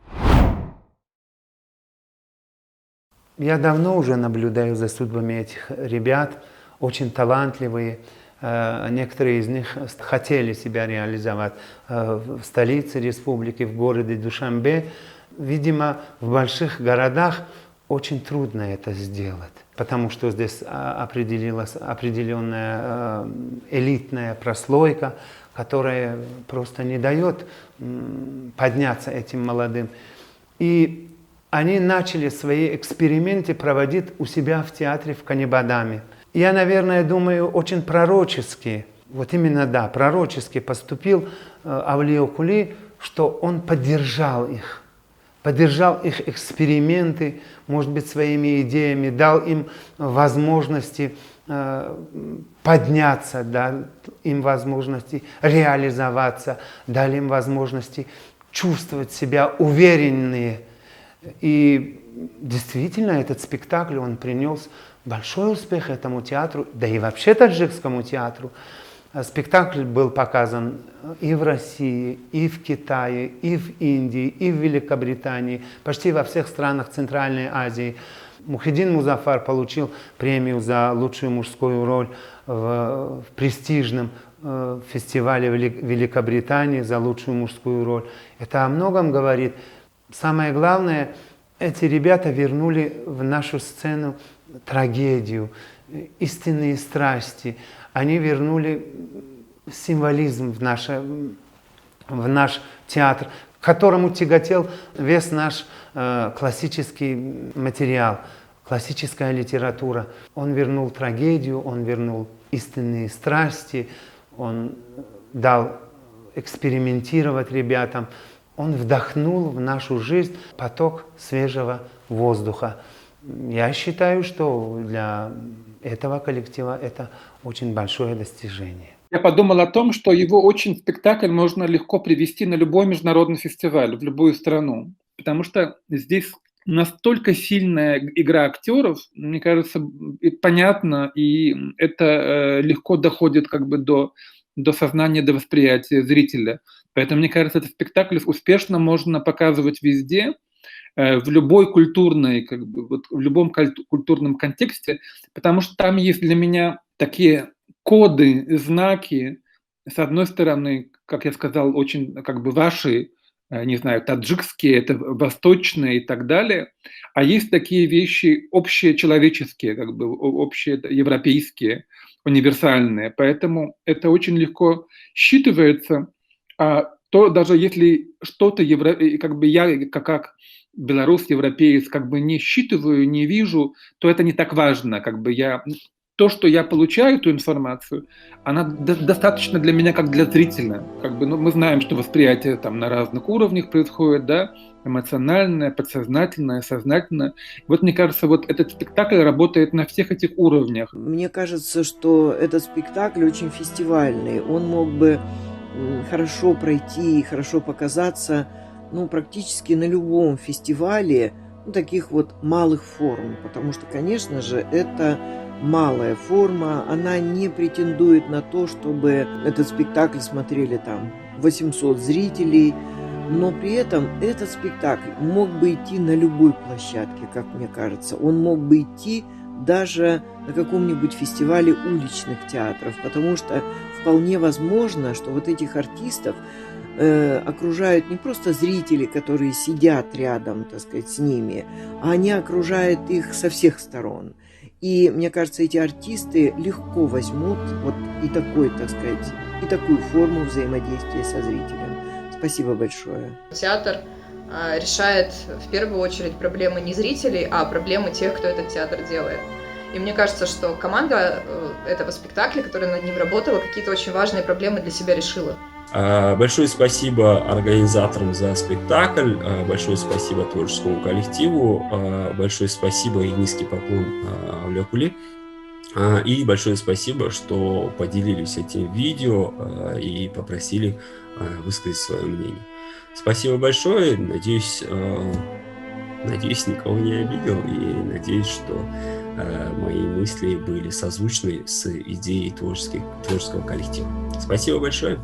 Я давно уже наблюдаю за судьбами этих ребят, очень талантливые. Некоторые из них хотели себя реализовать в столице республики, в городе Душанбе. Видимо, в больших городах очень трудно это сделать, потому что здесь определилась определенная элитная прослойка, которая просто не дает подняться этим молодым. И они начали свои эксперименты проводить у себя в театре в Канибадаме. Я, наверное, думаю, очень пророчески вот именно, да, пророчески поступил Авлия Кули, что он поддержал их эксперименты, может быть, своими идеями, дал им возможности подняться, дал им возможности реализоваться, дал им возможности чувствовать себя уверенные. И действительно, этот спектакль, он принес большой успех этому театру, да и вообще таджикскому театру. Спектакль был показан и в России, и в Китае, и в Индии, и в Великобритании, почти во всех странах Центральной Азии. Мухиддин Музафар получил премию за лучшую мужскую роль в престижном фестивале Великобритании за лучшую мужскую роль. Это о многом говорит. Самое главное, эти ребята вернули в нашу сцену трагедию, истинные страсти. Они вернули символизм в наш театр, к которому тяготел весь наш классический материал, классическая литература. Он вернул трагедию, он вернул истинные страсти, он дал экспериментировать ребятам, он вдохнул в нашу жизнь поток свежего воздуха. Я считаю, что для этого коллектива это очень большое достижение. Я подумал о том, что его очень спектакль можно легко привести на любой международный фестиваль, в любую страну, потому что здесь настолько сильная игра актеров, мне кажется, понятно, и это легко доходит как бы до сознания, до восприятия зрителя. Поэтому, мне кажется, этот спектакль успешно можно показывать везде, в любой культурной, как бы, вот, в любом культурном контексте, потому что там есть для меня такие коды, знаки, с одной стороны, как я сказал, очень как бы ваши, не знаю, таджикские, это восточные и так далее, а есть такие вещи общечеловеческие, как бы общеевропейские, универсальные, поэтому это очень легко считывается, а то даже если что-то как бы я как белорус, европеец, как бы не считываю, не вижу, то это не так важно. Как бы то, что я получаю, эту информацию, она достаточно для меня, как для зрителя. Как бы, мы знаем, что восприятие там на разных уровнях происходит, да, эмоциональное, подсознательное, сознательное. Вот мне кажется, вот этот спектакль работает на всех этих уровнях. Мне кажется, что этот спектакль очень фестивальный. Он мог бы хорошо пройти и хорошо показаться практически на любом фестивале таких вот малых форм, потому что, конечно же, это малая форма, она не претендует на то, чтобы этот спектакль смотрели там 800 зрителей, но при этом этот спектакль мог бы идти на любой площадке, как мне кажется. Он мог бы идти даже на каком-нибудь фестивале уличных театров, потому что вполне возможно, что вот этих артистов окружают не просто зрители, которые сидят рядом, так сказать, с ними, а они окружают их со всех сторон. И мне кажется, эти артисты легко возьмут вот и такой, так сказать, и такую форму взаимодействия со зрителем. Спасибо большое. Театр решает в первую очередь проблемы не зрителей, а проблемы тех, кто этот театр делает. И мне кажется, что команда этого спектакля, которая над ним работала, какие-то очень важные проблемы для себя решила. Большое спасибо организаторам за спектакль, большое спасибо творческому коллективу, большое спасибо и низкий поклон Авлия Кули. И большое спасибо, что поделились этим видео и попросили высказать свое мнение. Спасибо большое, надеюсь, никого не обидел и надеюсь, что мои мысли были созвучны с идеей творческого коллектива. Спасибо большое.